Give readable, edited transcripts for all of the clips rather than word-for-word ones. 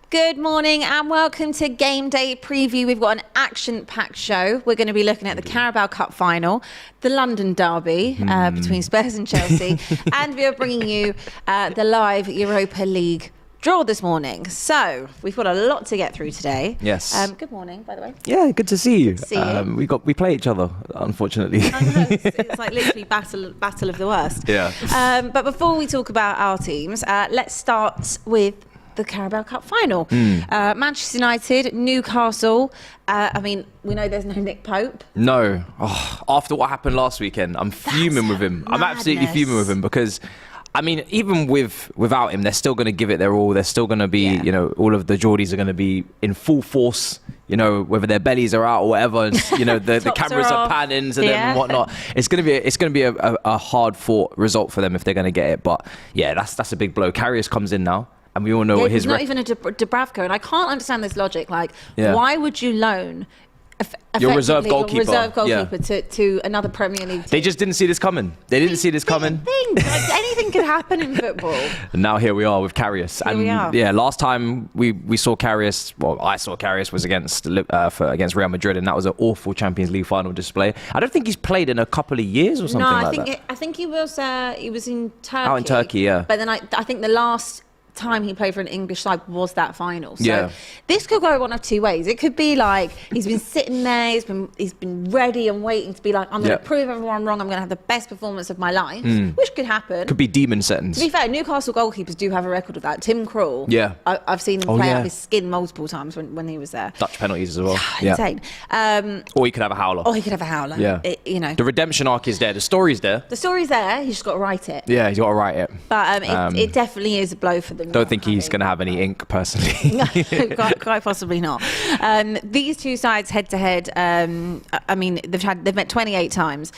Good morning and welcome to Game Day Preview. We've got an action-packed show. We're going to be looking at the Carabao Cup final, the London derby between Spurs and Chelsea, and we are bringing you the live Europa League draw this morning. So we've got a lot to get through today. Yes. Good morning, by the way. Yeah, good to see you. See you. We play each other, unfortunately. I know, it's like literally battle of the worst. Yeah. But before we talk about our teams, let's start with the Carabao Cup final. Manchester United, Newcastle. I mean, we know there's no Nick Pope. No. Oh, after what happened last weekend, I'm fuming with him. I'm absolutely fuming with him because, I mean, even without him, they're still going to give it their all. They're still going to be, you know, all of the Geordies are going to be in full force, you know, whether their bellies are out or whatever. And, you know, the cameras are panning and then whatnot. It's going to be a hard fought result for them if they're going to get it. But yeah, that's a big blow. Karius comes in now. And we all know what his... He's not even a Dubravka. And I can't understand this logic. Like, why would you loan your reserve goalkeeper, to another Premier League team? They just didn't see this coming. They didn't see this coming. Like, anything could happen in football. And now here we are with Karius. Yeah, last time we saw Karius, well, I saw Karius was against Real Madrid, and that was an awful Champions League final display. I don't think he's played in a couple of years or something I think he was in Turkey. Out in Turkey, yeah. But then I think the last time he played for an English side was that final. So this could go one of two ways. It could be like he's been sitting there, he's been ready and waiting to be like, I'm going to prove everyone wrong, I'm going to have the best performance of my life, which could happen. Could be demon settings. To be fair, Newcastle goalkeepers do have a record of that. Tim Krul, I've seen him play out his skin multiple times when he was there. Dutch penalties as well. Insane. Or he could have a howler. Yeah. You know. The redemption arc is there. The story's there. The story's there. He's just got to write it. Yeah, he's got to write it. But it definitely is a blow for them. Don't think he's going to have any ink, personally. No, quite possibly not. These two sides head to head. I mean, they've met 28 times.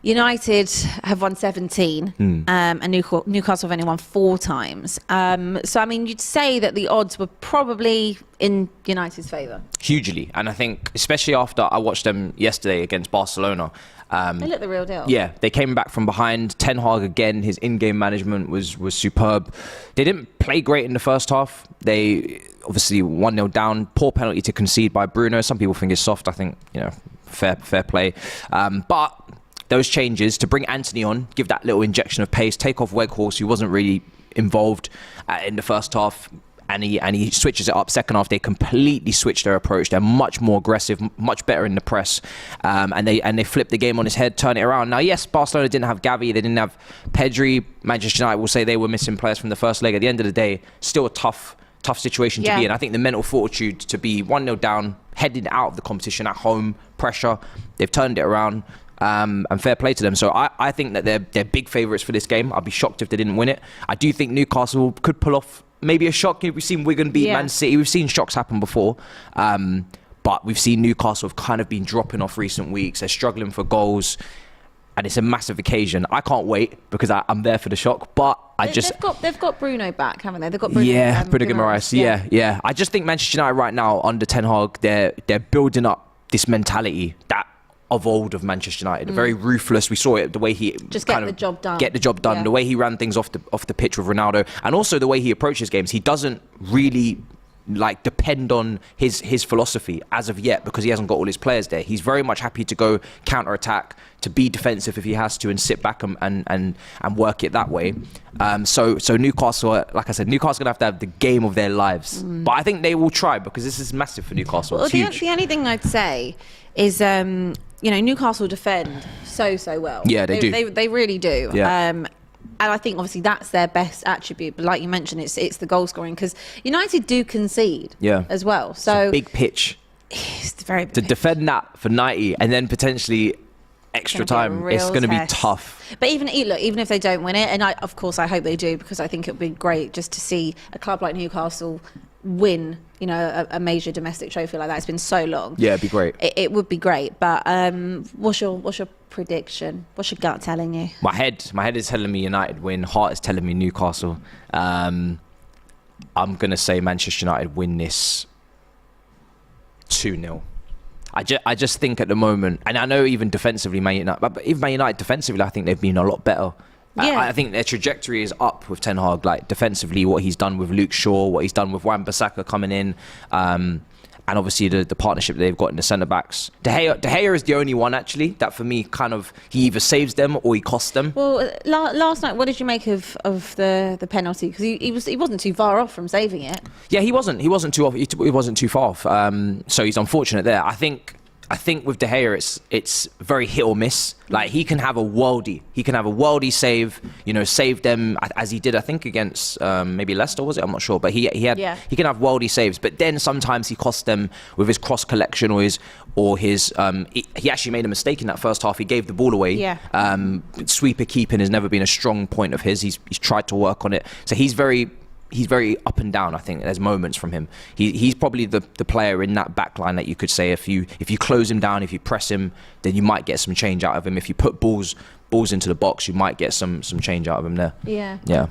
United have won 17, and Newcastle have only won 4 times. So, I mean, you'd say that the odds were probably in United's favour. Hugely. And I think, especially after I watched them yesterday against Barcelona, they look the real deal. Yeah, they came back from behind. Ten Hag again, his in-game management was superb. They didn't play great in the first half. They obviously 1-0 down. Poor penalty to concede by Bruno. Some people think it's soft. I think, you know, fair play. But those changes to bring Anthony on, give that little injection of pace, take off Weghorst, who wasn't really involved in the first half, and he switches it up. Second half, they completely switched their approach. They're much more aggressive, much better in the press, and they flipped the game on its head, turn it around. Now, yes, Barcelona didn't have Gavi, they didn't have Pedri. Manchester United will say they were missing players from the first leg. At the end of the day, still a tough situation to be in. I think the mental fortitude to be 1-0 down, heading out of the competition at home, pressure, they've turned it around. And fair play to them. So I think that they're big favourites for this game. I'd be shocked if they didn't win it. I do think Newcastle could pull off maybe a shock. We've seen Wigan beat Man City. We've seen shocks happen before. But we've seen Newcastle have kind of been dropping off recent weeks. They're struggling for goals. And it's a massive occasion. I can't wait because I'm there for the shock. But they've got Bruno back, haven't they? They've got Bruno. Bruno Guimaraes. Yeah. I just think Manchester United right now under Ten Hag, they're building up this mentality that of old of Manchester United. Very ruthless. We saw it the way he just get the job done. Yeah. The way he ran things off the pitch with Ronaldo, and also the way he approaches games. He doesn't really like depend on his philosophy as of yet because he hasn't got all his players there. He's very much happy to go counter attack, to be defensive if he has to, and sit back and work it that way. So Newcastle, like I said, Newcastle gonna have to have the game of their lives. But I think they will try because this is massive for Newcastle. Well, it's huge. The only thing I'd say is Newcastle defend so well. Yeah, they do. They really do. Yeah. And I think obviously that's their best attribute. But like you mentioned, it's the goal scoring because United do concede as well. So it's a big pitch. It's very big to defend that for 90 and then potentially extra time. It's going to be tough. But even if they don't win it, and of course I hope they do because I think it would be great just to see a club like Newcastle win, a major domestic trophy like that. It's been so long. Yeah, it'd be great. It would be great. But what's your prediction? What's your gut telling you? My head is telling me United win. Heart is telling me Newcastle. I'm gonna say Manchester United win this 2-0. I just think at the moment, and I know even defensively, but even Man United defensively, I think they've been a lot better Yeah. I think their trajectory is up with Ten Hag, like defensively, what he's done with Luke Shaw, what he's done with Wan-Bissaka coming in, and obviously the partnership that they've got in the centre-backs. De Gea is the only one, actually, that for me kind of, he either saves them or he costs them. Well, last night, what did you make of the penalty? Because he wasn't too far off from saving it. Yeah, he wasn't too off. He wasn't too far off. So he's unfortunate there. I think with De Gea, it's very hit or miss. Like, he can have a worldie save, save them as he did, I think, against maybe Leicester, was it? I'm not sure, but he can have worldie saves. But then sometimes he costs them with his cross collection or his he actually made a mistake in that first half. He gave the ball away. Yeah. Sweeper keeping has never been a strong point of his. He's tried to work on it. So he's very up and down. I think there's moments from him. He's probably the player in that back line that you could say if you close him down, if you press him, then you might get some change out of him. If you put balls into the box, you might get some change out of him there. Yeah.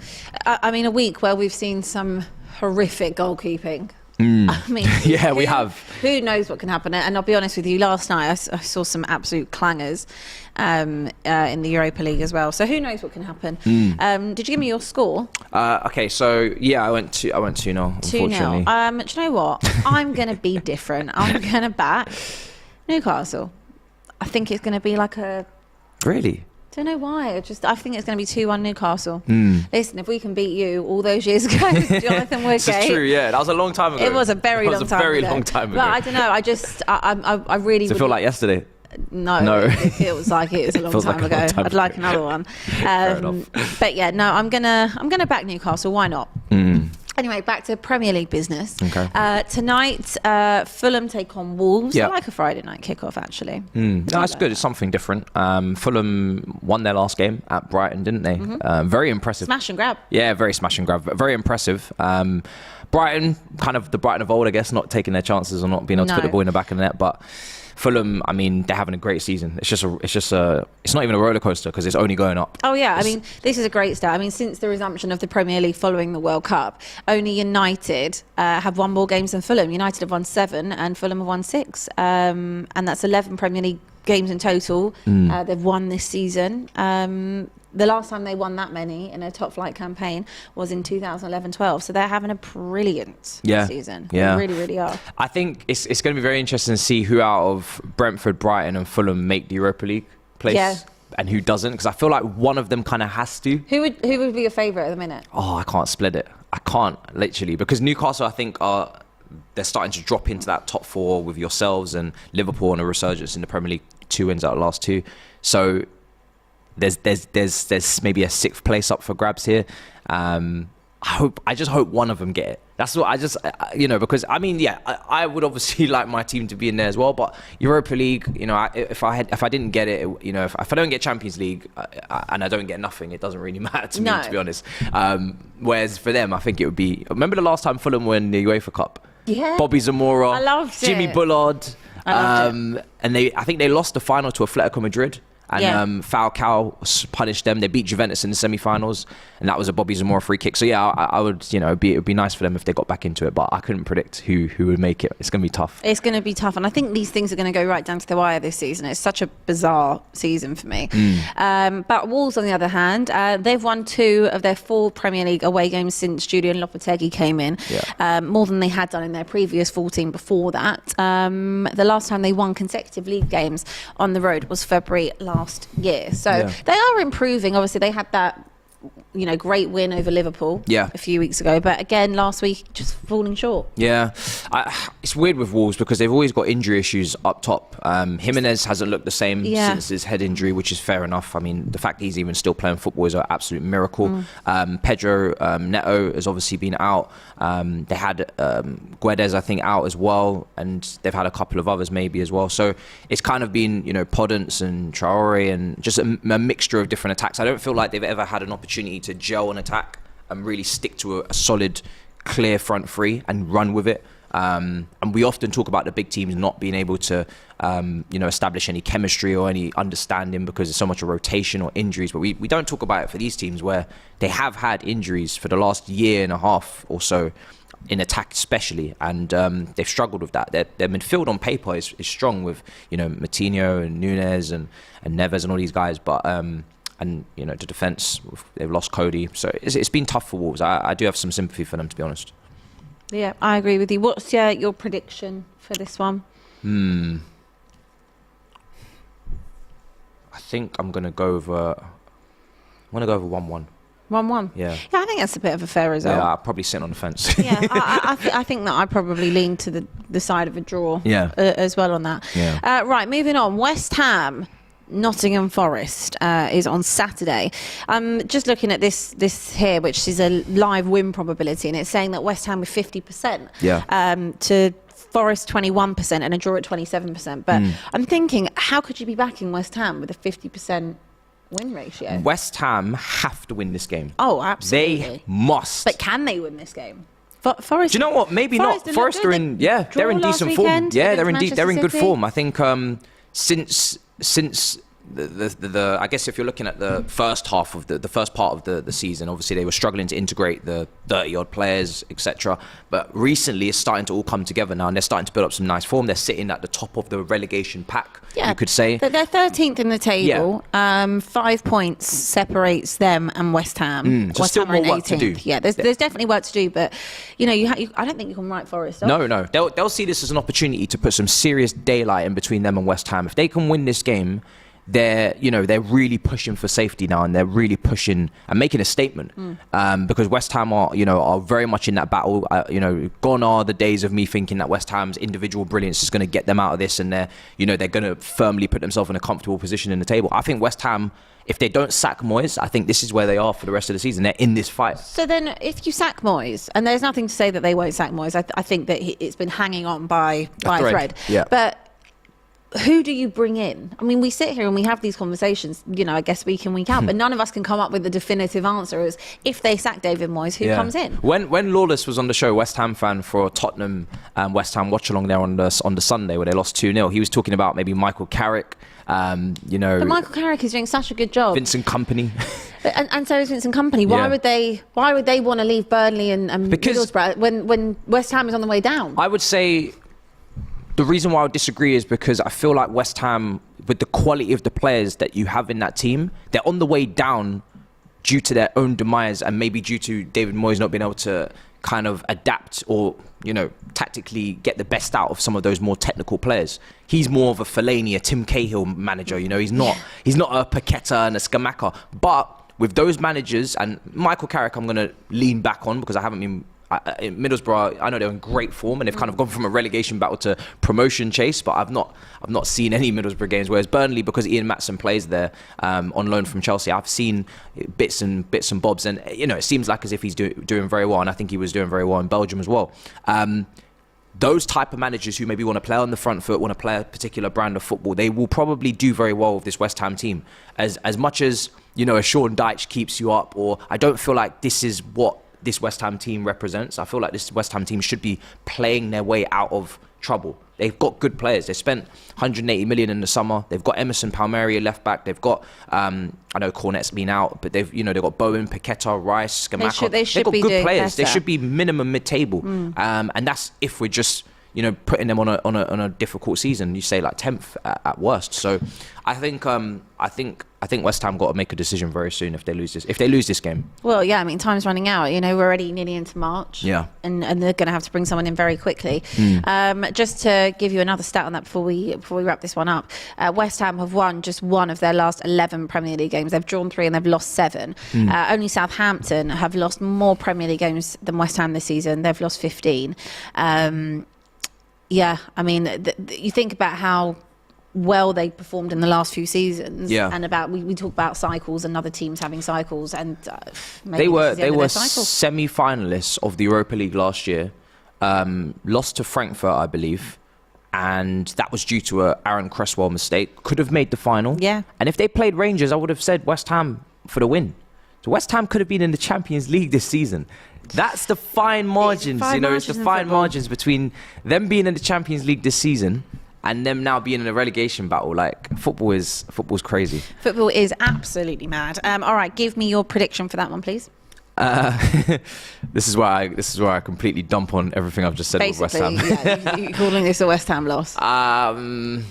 I mean, a week where we've seen some horrific goalkeeping. I mean, yeah, we have. Who knows what can happen? And I'll be honest with you, last night I saw some absolute clangers in the Europa League as well. So who knows what can happen? Did you give me your score? Okay, so yeah, I went 2-0, unfortunately. 2-0. Do you know what? I'm going to be different. I'm going to back Newcastle. I think it's going to be like a... Really? Don't know why. I think it's going to be 2-1 Newcastle. Listen, if we can beat you all those years ago, Jonathan Woodgate. This is true. Yeah, that was a long time ago. It was a very long time ago. But I don't know. I really. Does it feel like yesterday? No. It feels like it was a long time ago. I'd like another one. Fair enough. But yeah, no, I'm gonna back Newcastle. Why not? Anyway, back to Premier League business. Okay. Tonight, Fulham take on Wolves. Yeah. I like a Friday night kickoff, actually. No, that's good. It's something different. Fulham won their last game at Brighton, didn't they? Very impressive. Smash and grab. Yeah, very smash and grab. Very impressive. Brighton, kind of the Brighton of old, I guess, not taking their chances or not being able to put the ball in the back of the net. But Fulham, I mean, they're having a great season. It's not even a roller coaster because it's only going up. Oh yeah, I mean, this is a great start. I mean, since the resumption of the Premier League following the World Cup, only United have won more games than Fulham. United have won 7 and Fulham have won 6, and that's 11 Premier League games in total. They've won this season. The last time they won that many in a top flight campaign was in 2011-12. So they're having a brilliant season. Yeah. They really, really are. I think it's going to be very interesting to see who out of Brentford, Brighton and Fulham make the Europa League place and who doesn't. Because I feel like one of them kind of has to. Who would be your favourite at the minute? Oh, I can't split it. I can't, literally. Because Newcastle, I think, they're starting to drop into that top 4 with yourselves and Liverpool on a resurgence in the Premier League. 2 wins out of the last 2. So... There's maybe a 6th place up for grabs here. I just hope one of them get it. That's what because I mean, I would obviously like my team to be in there as well. But Europa League, if I didn't get it, if I don't get Champions League and I don't get nothing, it doesn't really matter to me, to be honest. Whereas for them, I think it would be. Remember the last time Fulham won the UEFA Cup? Yeah. Bobby Zamora, I loved Jimmy it. Bullard, I loved it. and I think they lost the final to Atletico Madrid. And Falcao punished them. They beat Juventus in the semi-finals, and that was a Bobby Zamora free kick. So yeah, I would, it would be nice for them if they got back into it. But I couldn't predict who would make it. It's going to be tough. It's going to be tough, and I think these things are going to go right down to the wire this season. It's such a bizarre season for me. But Wolves, on the other hand, they've won 2 of their 4 Premier League away games since Julian Lopetegui came in. More than they had done in their previous 14 before that. The last time they won consecutive league games on the road was February last year. So they are improving. Obviously, they had that great win over Liverpool a few weeks ago, but again last week just falling short. It's weird with Wolves because they've always got injury issues up top. Jimenez hasn't looked the same since his head injury, which is fair enough. I mean, the fact that he's even still playing football is an absolute miracle. Pedro Neto has obviously been out. They had Guedes, I think, out as well, and they've had a couple of others maybe as well. So it's kind of been Podence and Traore and just a mixture of different attacks. I don't feel like they've ever had an opportunity to gel an attack and really stick to a solid, clear front three and run with it. And we often talk about the big teams not being able to, establish any chemistry or any understanding because there's so much of rotation or injuries. But we don't talk about it for these teams where they have had injuries for the last year and a half or so in attack especially, and they've struggled with that. Their midfield on paper is strong with Moutinho and Nunes and Neves and all these guys, but and you know, the defence, they've lost Cody. So it's been tough for Wolves. I do have some sympathy for them, to be honest. Yeah, I agree with you. What's your prediction for this one? I think I'm going to go over 1-1. 1-1. Yeah. Yeah, I think that's a bit of a fair result. Yeah, I'll probably sit on the fence. Yeah, I think that I probably lean to the side of a draw. Yeah. As well on that. Yeah. Right, moving on. West Ham, Nottingham Forest is on Saturday. I'm just looking at this here, which is a live win probability, and it's saying that West Ham with 50%. Yeah. To Forest 21% and a draw at 27%. But I'm thinking, how could you be backing West Ham with a 50% win ratio? West Ham have to win this game. Oh, absolutely. They must. But can they win this game? Forest. Do you know what? Maybe not. Forest are in. Yeah, they're in decent form. Yeah, they're in good form. I think since the I guess if you're looking at the first half of the first part of the season, obviously they were struggling to integrate the 30-odd players, etc. But recently it's starting to all come together now, and they're starting to build up some nice form. They're sitting at the top of the relegation pack, you could say. They're 13th in the table. Yeah. 5 points separates them and West Ham. So West still Ham are more in work to 18th. do. Yeah, there's definitely work to do, but you know, I don't think you can write Forest off. No. They'll see this as an opportunity to put some serious daylight in between them and West Ham. If they can win this game, they're really pushing for safety now, and they're really pushing and making a statement. Because West Ham are very much in that battle. Gone are the days of me thinking that West Ham's individual brilliance is going to get them out of this, and they're going to firmly put themselves in a comfortable position in the table. I think West Ham, if they don't sack Moyes, I think this is where they are for the rest of the season. They're in this fight. So then, if you sack Moyes, and there's nothing to say that they won't sack Moyes, I think that it's been hanging on by a thread. Yeah. But who do you bring in? I mean, we sit here and we have these conversations, I guess week in, week out, but none of us can come up with a definitive answer as if they sack David Moyes, who comes in? When Lawless was on the show, West Ham fan for Tottenham West Ham watch along there on the Sunday where they lost 2-0, he was talking about maybe Michael Carrick. But Michael Carrick is doing such a good job. Vincent Kompany. and so is Vincent Kompany. Why would they want to leave Burnley and Middlesbrough when West Ham is on the way down? I would say the reason why I would disagree is because I feel like West Ham, with the quality of the players that you have in that team, they're on the way down due to their own demise, and maybe due to David Moyes not being able to kind of adapt or tactically get the best out of some of those more technical players. He's more of a Fellaini, a Tim Cahill manager. He's not a Paqueta and a Scamacca. But with those managers, and Michael Carrick, I'm going to lean back on because I haven't been. In Middlesbrough, I know they're in great form, and they've kind of gone from a relegation battle to promotion chase. But I've not seen any Middlesbrough games. Whereas Burnley, because Ian Maatson plays there on loan from Chelsea, I've seen bits and bobs, and it seems like as if he's doing very well, and I think he was doing very well in Belgium as well. Those type of managers who maybe want to play on the front foot, want to play a particular brand of football, they will probably do very well with this West Ham team. As much as a Sean Dyche keeps you up, or I don't feel like this is what this West Ham team represents. I feel like this West Ham team should be playing their way out of trouble. They've got good players. They spent 180 million in the summer. They've got Emerson Palmieri left back. They've got I know Cornet's been out, but they've got Bowen, Paqueta, Rice, Scamacca. They've got good players. Better. They should be minimum mid-table, and that's if we're just putting them on a difficult season. You say like 10th at worst. So I think West Ham got to make a decision very soon if they lose this game. Well, yeah, I mean, time's running out. We're already nearly into March. Yeah. And they're going to have to bring someone in very quickly. Just to give you another stat on that before we wrap this one up, West Ham have won just one of their last 11 Premier League games. They've drawn 3 and they've lost 7. Only Southampton have lost more Premier League games than West Ham this season. They've lost 15. Yeah, I mean, you think about how well they performed in the last few seasons, and about we talk about cycles and other teams having cycles, and maybe they were semi-finalists of the Europa League last year, lost to Frankfurt, I believe, and that was due to a Aaron Cresswell mistake. Could have made the final, and if they played Rangers, I would have said West Ham for the win. So West Ham could have been in the Champions League this season. That's the fine margins, it's the fine margins between them being in the Champions League this season and them now being in a relegation battle. Like, football's crazy. Football is absolutely mad. All right, give me your prediction for that one, please. This is where I completely dump on everything I've just said with West Ham. You're calling this a West Ham loss. I'm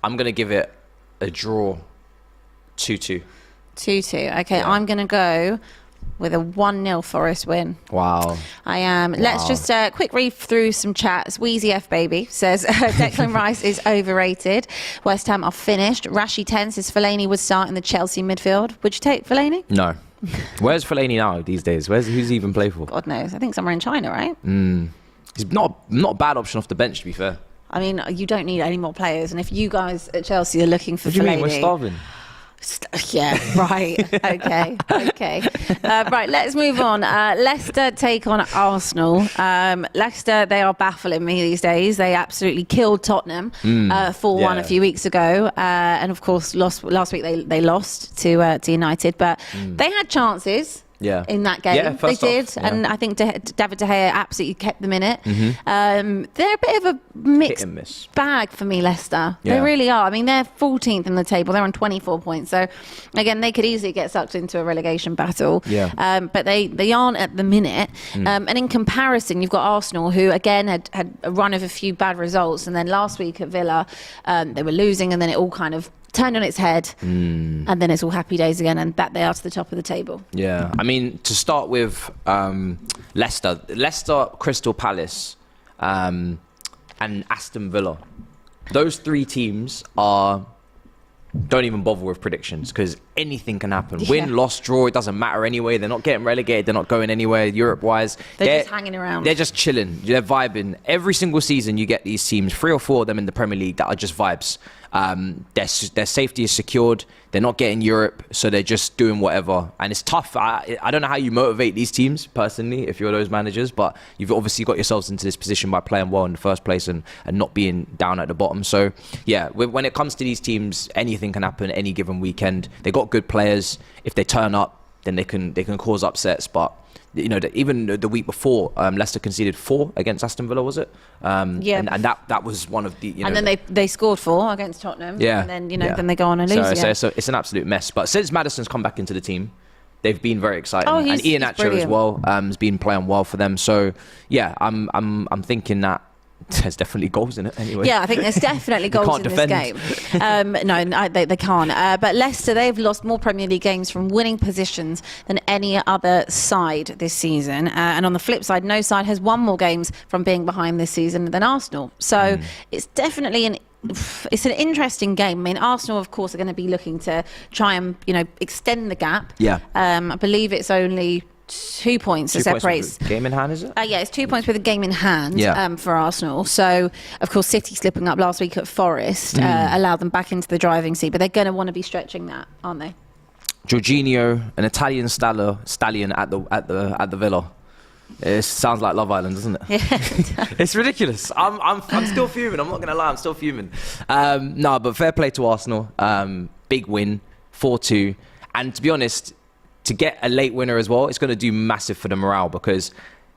gonna give it a draw. 2-2. 2-2. Okay, Yeah. I'm going to go with a 1-0 Forest win. Wow. I am. Let's just quick read through some chats. Wheezy F Baby says Declan Rice is overrated. West Ham are finished. Rashi 10 says Fellaini would start in the Chelsea midfield. Would you take Fellaini? No. Where's Fellaini now these days? Who's he even play for? God knows. I think somewhere in China, right? He's not a bad option off the bench, to be fair. I mean, you don't need any more players. And if you guys at Chelsea are looking for What do you Fellaini... mean? We're starving. Yeah, right. Okay. Right, let's move on. Leicester take on Arsenal. Leicester, they are baffling me these days. They absolutely killed Tottenham 4-1 a few weeks ago. And of course, last week they lost to United. But they had chances. Yeah. In that game, Yeah, they did, off, yeah. and I think David De Gea absolutely kept them in it. They're a bit of a mixed miss bag for me, Leicester. Yeah. They really are. I mean, they're 14th in the table. They're on 24 points. So, again, they could easily get sucked into a relegation battle. Yeah. But they aren't at the minute. And in comparison, you've got Arsenal, who again had a run of a few bad results, and then last week at Villa, they were losing, and then it all kind of turned on its head, and then it's all happy days again, and that they are to the top of the table. Yeah, I mean, to start with, Leicester, Crystal Palace, and Aston Villa. Those three teams don't even bother with predictions because anything can happen. Win, loss, draw, it doesn't matter anyway. They're not getting relegated. They're not going anywhere Europe-wise. They're just hanging around. They're just chilling. They're vibing. Every single season you get these teams, 3 or 4 of them in the Premier League that are just vibes. Their safety is secured. They're not getting Europe, so they're just doing whatever. And it's tough. I don't know how you motivate these teams, personally, if you're those managers, but you've obviously got yourselves into this position by playing well in the first place and not being down at the bottom. So, yeah, when it comes to these teams, anything can happen any given weekend. They got good players. If they turn up, then they can cause upsets, but you know, even the week before, Leicester conceded 4 against Aston Villa, was it? Yeah. And that was one of the... You know, and then they scored 4 against Tottenham. Yeah. And then, then they go on and lose again. So it's an absolute mess. But since Maddison's come back into the team, they've been very exciting. Oh, and Ian Acho as brilliant. well has been playing well for them. So, yeah, I'm thinking that there's definitely goals in it anyway. Yeah, I think there's definitely goals in this game. No, they can't. But Leicester, they've lost more Premier League games from winning positions than any other side this season. And on the flip side, no side has won more games from being behind this season than Arsenal. So it's definitely an interesting game. I mean, Arsenal, of course, are going to be looking to try and extend the gap. Yeah. I believe it's only 2 points that separates. Game in hand, is it? Yeah, it's 2 points with a game in hand Yeah. for Arsenal. So, of course, City slipping up last week at Forest allowed them back into the driving seat, but they're going to want to be stretching that, aren't they? Jorginho, an Italian stallion at the Villa. It sounds like Love Island, doesn't it? Yeah. It's ridiculous. I'm still fuming. I'm not gonna lie. I'm still fuming. No, but fair play to Arsenal. Big win, 4-2, and to be honest, to get a late winner as well, it's going to do massive for the morale because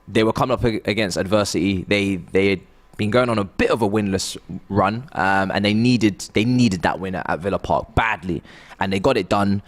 they were coming up against adversity. They had been going on a bit of a winless run, and they needed that win at Villa Park badly, and they got it done.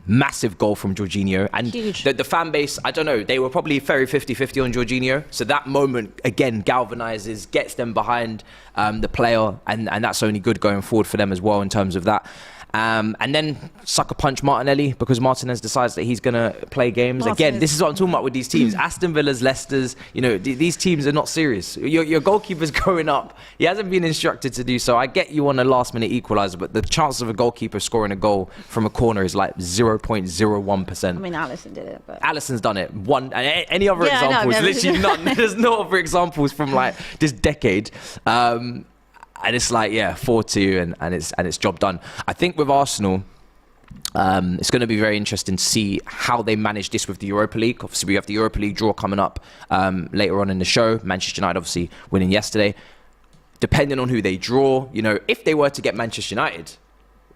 Massive goal from Jorginho, and the fan base, I don't know, they were probably very 50-50 on Jorginho, so that moment again galvanizes, gets them behind the player, and that's only good going forward for them as well in terms of that. And then sucker punch Martinelli because Martinez decides that he's going to play games. Again, this is what I'm talking about with these teams. Aston Villa's, Leicester's, these teams are not serious. Your goalkeeper's growing up. He hasn't been instructed to do so. I get you on a last-minute equaliser, but the chance of a goalkeeper scoring a goal from a corner is like 0.01%. I mean, Alisson did it. But Alisson's done it. One. And any other examples? Literally none. There's no other examples from like this decade. And it's like, 4-2 and it's job done. I think with Arsenal, it's going to be very interesting to see how they manage this with the Europa League. Obviously, we have the Europa League draw coming up later on in the show. Manchester United obviously winning yesterday. Depending on who they draw, if they were to get Manchester United,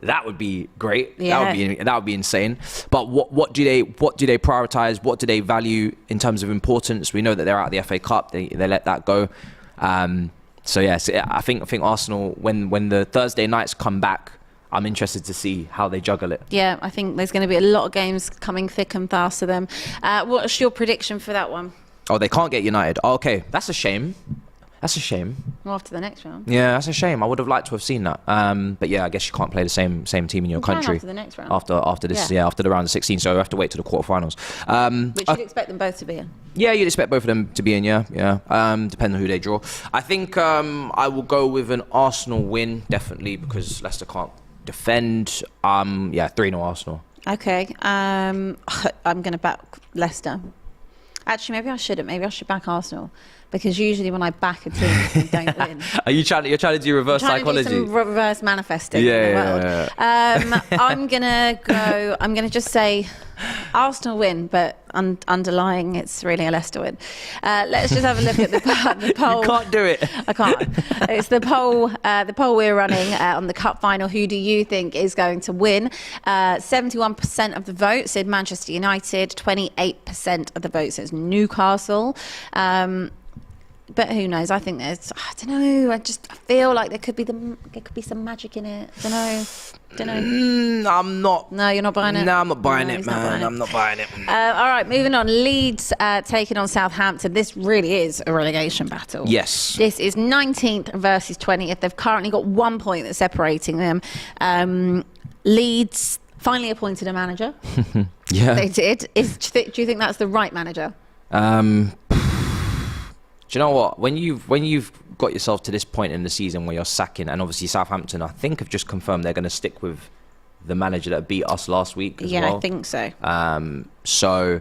that would be great. Yeah. That would be insane. But what do they prioritize? What do they value in terms of importance? We know that they're out of the FA Cup. They let that go. So I think Arsenal, when the Thursday nights come back, I'm interested to see how they juggle it. Yeah, I think there's going to be a lot of games coming thick and fast to them. What's your prediction for that one? Oh, they can't get United. Oh, okay, that's a shame. That's a shame. Well, after the next round. Yeah, that's a shame. I would have liked to have seen that. But yeah, I guess you can't play the same team in your country after the next round. After this, after the round of 16. So we have to wait to the quarterfinals. Which you'd expect them both to be in. Yeah, you'd expect both of them to be in. Yeah. Depending on who they draw. I think I will go with an Arsenal win, definitely, because Leicester can't defend. 3-0 Arsenal. Okay. I'm going to back Leicester. Actually, maybe I shouldn't. Maybe I should back Arsenal. Because usually when I back a team, they don't win. You're trying to do reverse psychology? To do some reverse manifesting in the world. I'm gonna just say Arsenal win, but underlying it's really a Leicester win. Let's just have a look at the poll. You can't do it. I can't. It's the poll we're running on the cup final. Who do you think is going to win? 71% of the vote said Manchester United. 28% of the vote says Newcastle. But who knows? I think I don't know. I feel like there could be some magic in it. Don't know. I'm not. No, you're not buying it? No, I'm not buying it, man. I'm not buying it. All right, moving on. Leeds taking on Southampton. This really is a relegation battle. Yes. This is 19th versus 20th. They've currently got 1 point that's separating them. Leeds finally appointed a manager. Yeah. They did. Do you think that's the right manager? Do you know what? When you've got yourself to this point in the season where you're sacking, and obviously Southampton, I think, have just confirmed they're going to stick with the manager that beat us last week as well. Yeah, I think so. So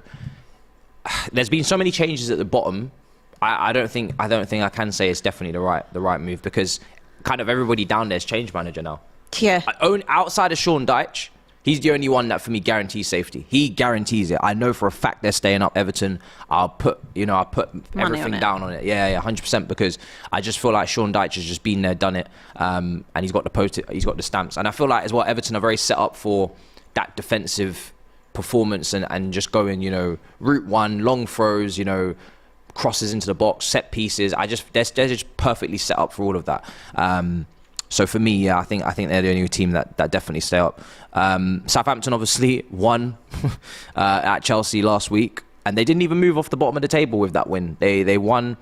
there's been so many changes at the bottom. I don't think I can say it's definitely the right move, because kind of everybody down there's changed manager now. Yeah. Outside of Sean Dyche, he's the only one that for me guarantees safety. He guarantees it. I know for a fact they're staying up. Everton, I'll put everything down on it. Yeah, 100%, because I just feel like Sean Dyche has just been there, done it, and he's got the stamps. And I feel like as well, Everton are very set up for that defensive performance and just going, route one, long throws, crosses into the box, set pieces. They're just perfectly set up for all of that. So for me, I think they're the only team that definitely stay up. Southampton obviously won at Chelsea last week, and they didn't even move off the bottom of the table with that win. They won,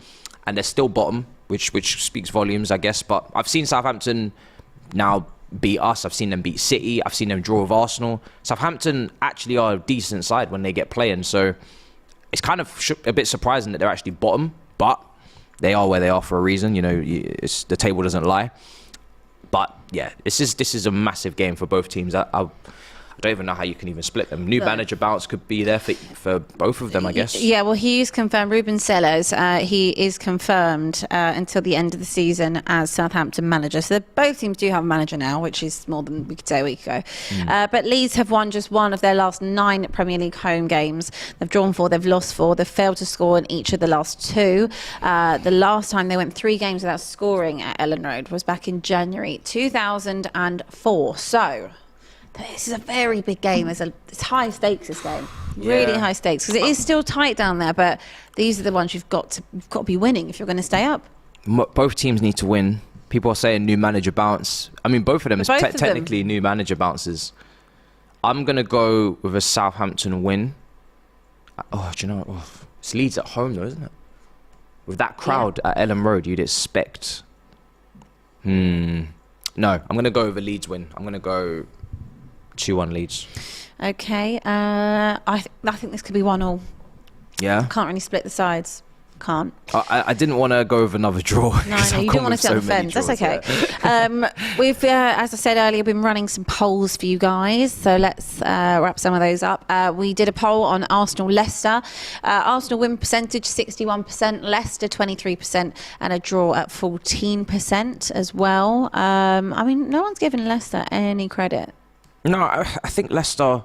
and they're still bottom, which speaks volumes, I guess. But I've seen Southampton now beat us. I've seen them beat City. I've seen them draw with Arsenal. Southampton actually are a decent side when they get playing. So it's kind of a bit surprising that they're actually bottom, but they are where they are for a reason. The table doesn't lie. But yeah, this is a massive game for both teams. I don't even know how you can even split them. New manager bounce could be there for both of them, I guess. Yeah, well, he is confirmed. Ruben Sellers, he is confirmed until the end of the season as Southampton manager. So both teams do have a manager now, which is more than we could say a week ago. But Leeds have won just one of their last 9 Premier League home games. They've drawn 4, they've lost 4, they've failed to score in each of the last 2. The last time they went 3 games without scoring at Ellen Road was back in January 2004. So this is a very big game. It's high stakes, this game. Really high stakes, because it is still tight down there, but these are the ones you've got to be winning if you're going to stay up. Both teams need to win. People are saying new manager bounce. I mean, both of them is technically new manager bounces. I'm going to go with a Southampton win. Oh, do you know what? It's Leeds at home though, isn't it? With that crowd at Ellen Road, you'd expect... No, I'm going to go with a Leeds win. I'm going to go 2-1 Leeds. Okay. I think this could be 1-1. Yeah? Can't really split the sides. Can't. I didn't want to go with another draw. No, you don't want to sit on the fence. That's okay. Yeah. We've, as I said earlier, been running some polls for you guys. So let's wrap some of those up. We did a poll on Arsenal-Leicester. Arsenal win percentage 61%, Leicester 23%, and a draw at 14% as well. I mean, no one's given Leicester any credit. No, I think Leicester...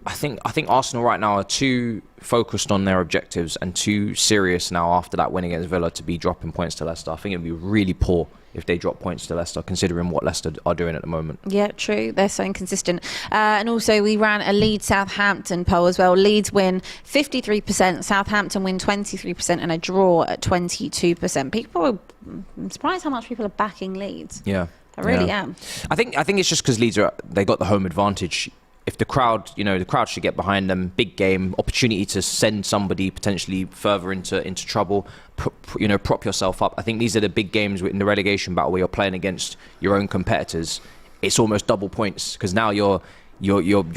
I think Arsenal right now are too focused on their objectives and too serious now after that win against Villa to be dropping points to Leicester. I think it would be really poor if they drop points to Leicester, considering what Leicester are doing at the moment. Yeah, true. They're so inconsistent. And also we ran a Leeds-Southampton poll as well. Leeds win 53%, Southampton win 23%, and a draw at 22%. I'm surprised how much people are backing Leeds. Yeah. I really am. I think it's just because Leeds they got the home advantage if the crowd, the crowd should get behind them. Big game, opportunity to send somebody potentially further into trouble. Prop yourself up. I think these are the big games in the relegation battle where you're playing against your own competitors. It's almost double points because now you're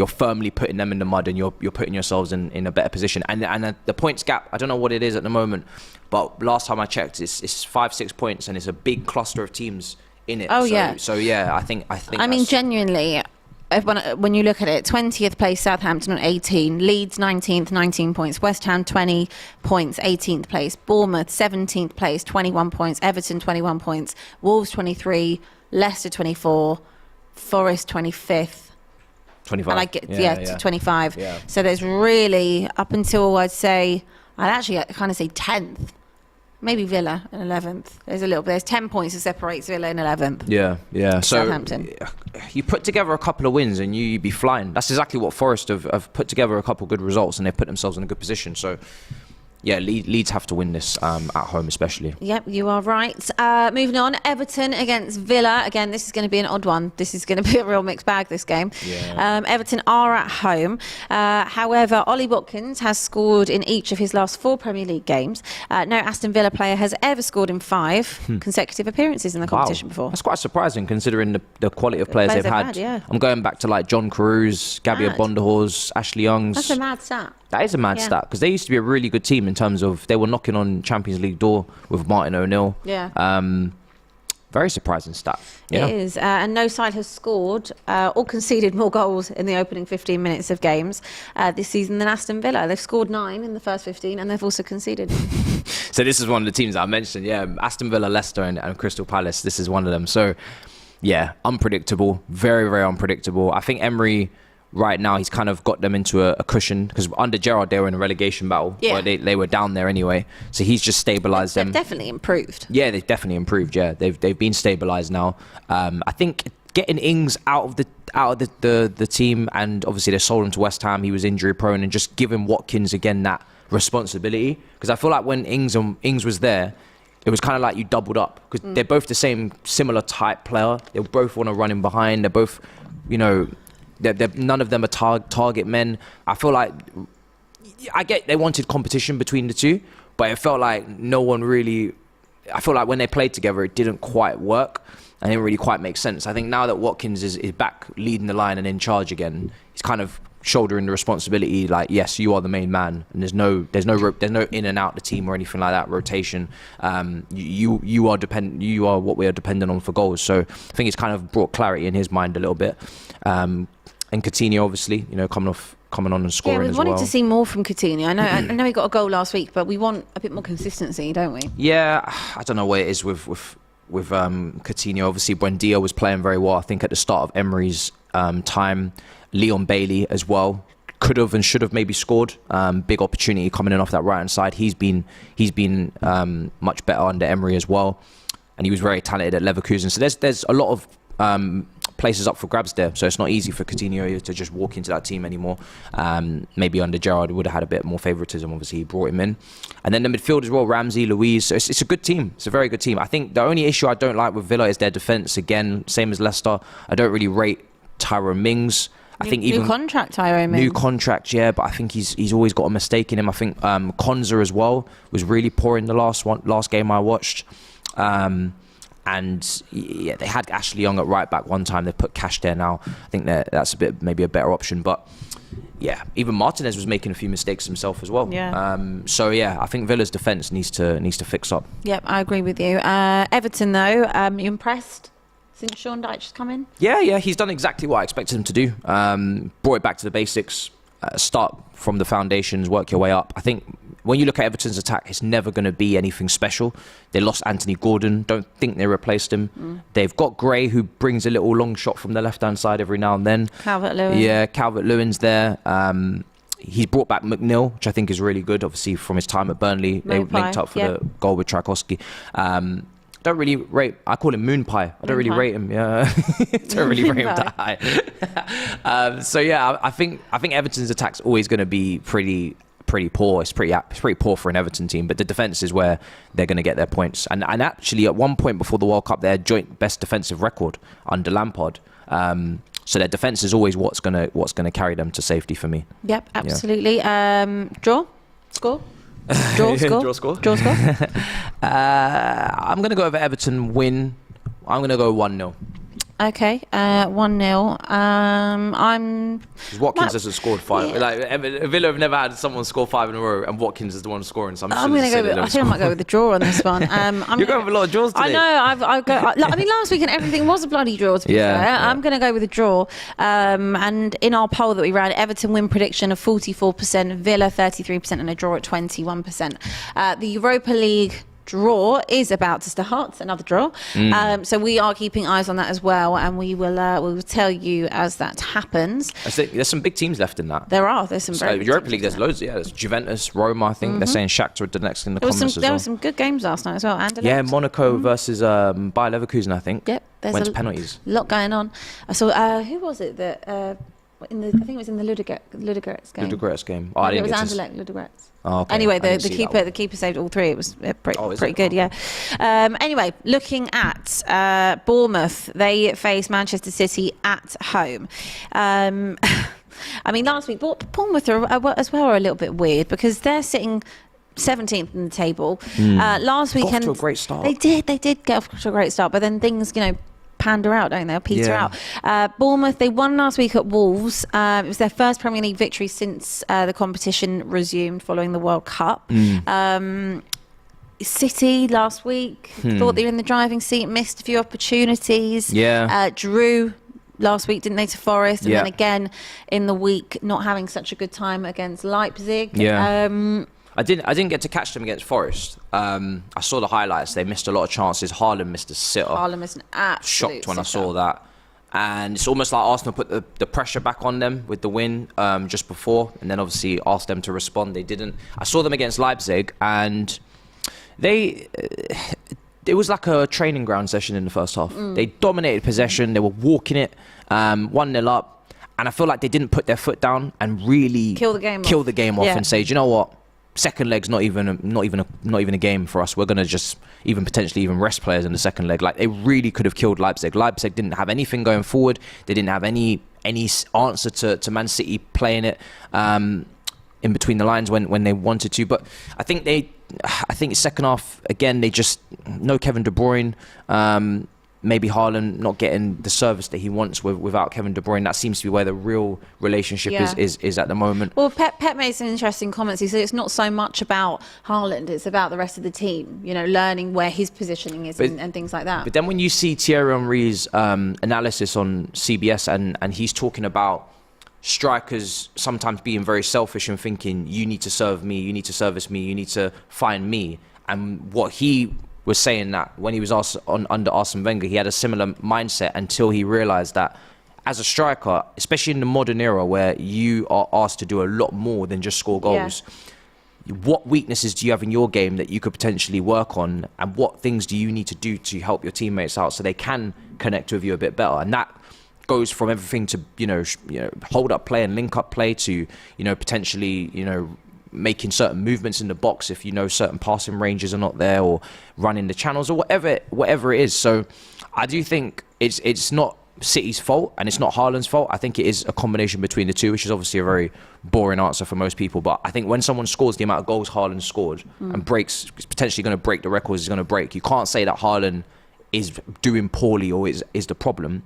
firmly putting them in the mud and you're putting yourselves in a better position. And the points gap, I don't know what it is at the moment, but last time I checked, it's 5-6 points and it's a big cluster of teams in it. So yeah, I think. I mean, genuinely, when you look at it, 20th place Southampton on 18, Leeds 19th, 19 points, West Ham 20 points, 18th place, Bournemouth 17th place, 21 points, Everton 21 points, Wolves 23, Leicester 24, Forest 25th. 25. And 25. Yeah. So there's really, up until I'd actually kind of say 10th. Maybe Villa in 11th. There's 10 points that separates Villa in 11th. Yeah. So Southampton. You put together a couple of wins and you'd be flying. That's exactly what Forest have put together a couple of good results and they've put themselves in a good position. So yeah, Leeds have to win this at home especially. Yep, you are right. Moving on, Everton against Villa. Again, this is going to be an odd one. This is going to be a real mixed bag, this game. Yeah. Everton are at home. However, Ollie Watkins has scored in each of his last 4 Premier League games. No Aston Villa player has ever scored in 5 consecutive appearances in the competition before. That's quite surprising considering the quality of players they've had. Yeah. I'm going back to like John Carews, Gabby Bondahors, Ashley Youngs. That's a mad stat. That is a mad stat because they used to be a really good team in terms of they were knocking on Champions League door with Martin O'Neill. Yeah. Very surprising stat. Yeah. It is. And no side has scored or conceded more goals in the opening 15 minutes of games this season than Aston Villa. They've scored 9 in the first 15 and they've also conceded. So this is one of the teams that I mentioned. Yeah, Aston Villa, Leicester and Crystal Palace. This is one of them. So yeah, unpredictable. Very, very unpredictable. I think Emery right now he's kind of got them into a cushion because under Gerrard they were in a relegation battle where they were down there anyway, so he's just stabilised them. They've definitely improved. Yeah, they've definitely improved. Yeah, they've been stabilised now. I think getting Ings out of the team, and obviously they sold him to West Ham. He was injury prone, and just giving Watkins again that responsibility, because I feel like when Ings was there, it was kind of like you doubled up because they're both the similar type player. They both want to run in behind. They're both, none of them are target men. I feel like I get they wanted competition between the two, but it felt like no one really. I feel like when they played together, it didn't quite work and it didn't really quite make sense. I think now that Watkins is back leading the line and in charge again, he's kind of shouldering the responsibility. Like, yes, you are the main man, and there's no in and out the team or anything like that rotation. You are what we are dependent on for goals. So I think it's kind of brought clarity in his mind a little bit. And Coutinho, obviously, coming on and scoring as well. We wanted to see more from Coutinho. I know he got a goal last week, but we want a bit more consistency, don't we? Yeah, I don't know what it is with Coutinho. Obviously, Buendia was playing very well. I think at the start of Emery's time, Leon Bailey as well could have and should have maybe scored. Big opportunity coming in off that right hand side. He's been much better under Emery as well, and he was very talented at Leverkusen. So there's a lot of places up for grabs there, so it's not easy for Coutinho to just walk into that team anymore. Maybe under Gerrard would have had a bit more favouritism. Obviously, he brought him in, and then the midfield as well. Ramsey, Luiz. So it's a good team. It's a very good team. I think the only issue I don't like with Villa is their defence. Again, same as Leicester. I don't really rate Tyrone Mings. I think even new contract, Tyrone Mings. New contract, yeah, but I think he's always got a mistake in him. I think Konza as well was really poor in the last game I watched. And yeah, they had Ashley Young at right back one time. They put Cash there now. I think that's maybe a better option. But yeah, even Martinez was making a few mistakes himself as well. Yeah. So yeah, I think Villa's defence needs to fix up. Yep, I agree with you. Everton though, you impressed since Sean Dyche's come in? Yeah, he's done exactly what I expected him to do. Brought it back to the basics. Start from the foundations, work your way up. I think when you look at Everton's attack, it's never going to be anything special. They lost Anthony Gordon. Don't think they replaced him. They've got Gray, who brings a little long shot from the left-hand side every now and then. Calvert-Lewin. Yeah, Calvert-Lewin's there. He's brought back McNeil, which I think is really good, obviously, from his time at Burnley. They linked up for the goal with Tchaikovsky. Don't really rate. I call him Moon Pie. I don't really rate him. Yeah, don't really rate him that high. So yeah, I think Everton's attack's always going to be pretty poor. It's pretty poor for an Everton team. But the defense is where they're going to get their points. And actually, at one point before the World Cup, they had joint best defensive record under Lampard. So their defence is always what's gonna carry them to safety for me. Yep, absolutely. Draw? Score? Draw score? Draw score? Draw score? I'm going to go over Everton win. I'm going to go 1-0. Okay, 1-0. Watkins hasn't scored 5. Yeah. Like Villa have never had someone score 5 in a row, and Watkins is the one scoring. So I'm going to go. I think I might go with the draw on this one. You're going with a lot of draws today. I know. I mean, last weekend everything was a bloody draw. To be fair, I'm going to go with a draw. And in our poll that we ran, Everton win prediction of 44%, Villa 33%, and a draw at 21%. The Europa League draw is about to start, another draw. So we are keeping eyes on that as well, and we will tell you as that happens. There's some big teams left in that. There's some very big Europa teams, League, there's loads. Yeah, there's Juventus, Roma, I think. They're saying Shakhtar are the next in the comments as well. There were some good games last night as well. Yeah, Monaco versus Bayer Leverkusen, I think. Yep, went to penalties. Lot going on. I saw who was it that I think it was in the Ludogorets game. Ludogorets game. Oh, it was Anderlecht Ludogorets. Oh, okay. Anyway, the keeper saved all three. It was pretty good, yeah. Anyway, looking at Bournemouth, they face Manchester City at home. I mean, last week Bournemouth as well are a little bit weird because they're sitting 17th in the table. Last weekend, got off to a great start. They did get off to a great start, but then things, pander out, don't they? Or peter out. Bournemouth, they won last week at Wolves. It was their first Premier League victory since the competition resumed following the World Cup. City last week, thought they were in the driving seat, missed a few opportunities. Drew last week, didn't they, to Forest? And then again in the week, not having such a good time against Leipzig. I didn't get to catch them against Forest. I saw the highlights. They missed a lot of chances. Haaland missed a sitter. Haaland missed an absolute shocked when I saw that. And it's almost like Arsenal put the pressure back on them with the win just before, and then obviously asked them to respond. They didn't. I saw them against Leipzig, and it was like a training ground session in the first half. They dominated possession. They were walking it 1-0 up, and I feel like they didn't put their foot down and really kill the game off and say, do you know what? Second leg's not even a game for us. We're gonna just potentially rest players in the second leg. Like, they really could have killed Leipzig. Leipzig didn't have anything going forward. They didn't have any answer to Man City playing it in between the lines when they wanted to. But I think second half again, they just no Kevin De Bruyne. Maybe Haaland not getting the service that he wants without Kevin De Bruyne. That seems to be where the real relationship is at the moment. Well, Pep made some interesting comments. He said it's not so much about Haaland, it's about the rest of the team, learning where his positioning is and things like that. But then when you see Thierry Henry's analysis on CBS and he's talking about strikers sometimes being very selfish and thinking, you need to serve me, you need to service me, you need to find me. And what he was saying that when he was under Arsene Wenger, he had a similar mindset until he realised that as a striker, especially in the modern era where you are asked to do a lot more than just score goals, what weaknesses do you have in your game that you could potentially work on, and what things do you need to do to help your teammates out so they can connect with you a bit better? And that goes from everything to hold up play and link up play to potentially making certain movements in the box if certain passing ranges are not there, or running the channels, or whatever it is. So I do think it's not City's fault and it's not Haaland's fault. I think it is a combination between the two, which is obviously a very boring answer for most people. But I think when someone scores the amount of goals Haaland scored and breaks, potentially going to break the records he's going to break, you can't say that Haaland is doing poorly or is the problem.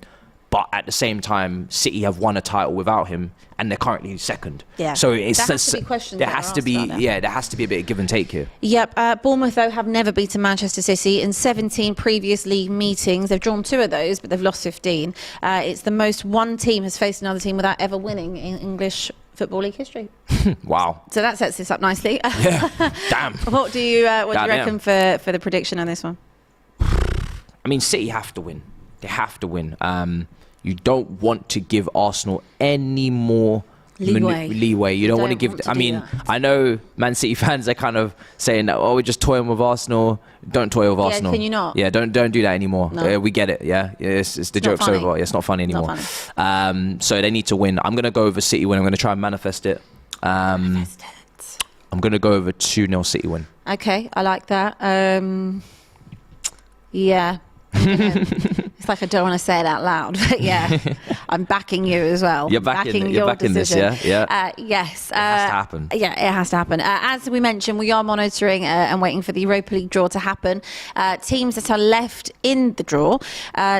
But at the same time, City have won a title without him, and they're currently second. Yeah. So there has to be questions. There has to be a bit of give and take here. Yep. Bournemouth, though, have never beaten Manchester City in 17 previous league meetings. They've drawn 2 of those, but they've lost 15. It's the most one team has faced another team without ever winning in English Football League history. Wow. So that sets this up nicely. Yeah. Damn. What do you reckon for the prediction on this one? I mean, City have to win. They have to win. You don't want to give Arsenal any more leeway. You don't want to give. I know Man City fans are kind of saying that, we're just toying with Arsenal. Don't toy with Arsenal. Can you not? Yeah, don't do that anymore. No. We get it. Yeah, it's the joke's over. It's not funny anymore. So they need to win. I'm gonna go over City win. I'm gonna try and manifest it. Manifest it. I'm gonna go over 2-0 City win. Okay, I like that. Yeah. It's like I don't want to say it out loud, but yeah, I'm backing you as well. You're backing this, yeah? Yes. It has to happen. Yeah, it has to happen. As we mentioned, we are monitoring and waiting for the Europa League draw to happen. Teams that are left in the draw,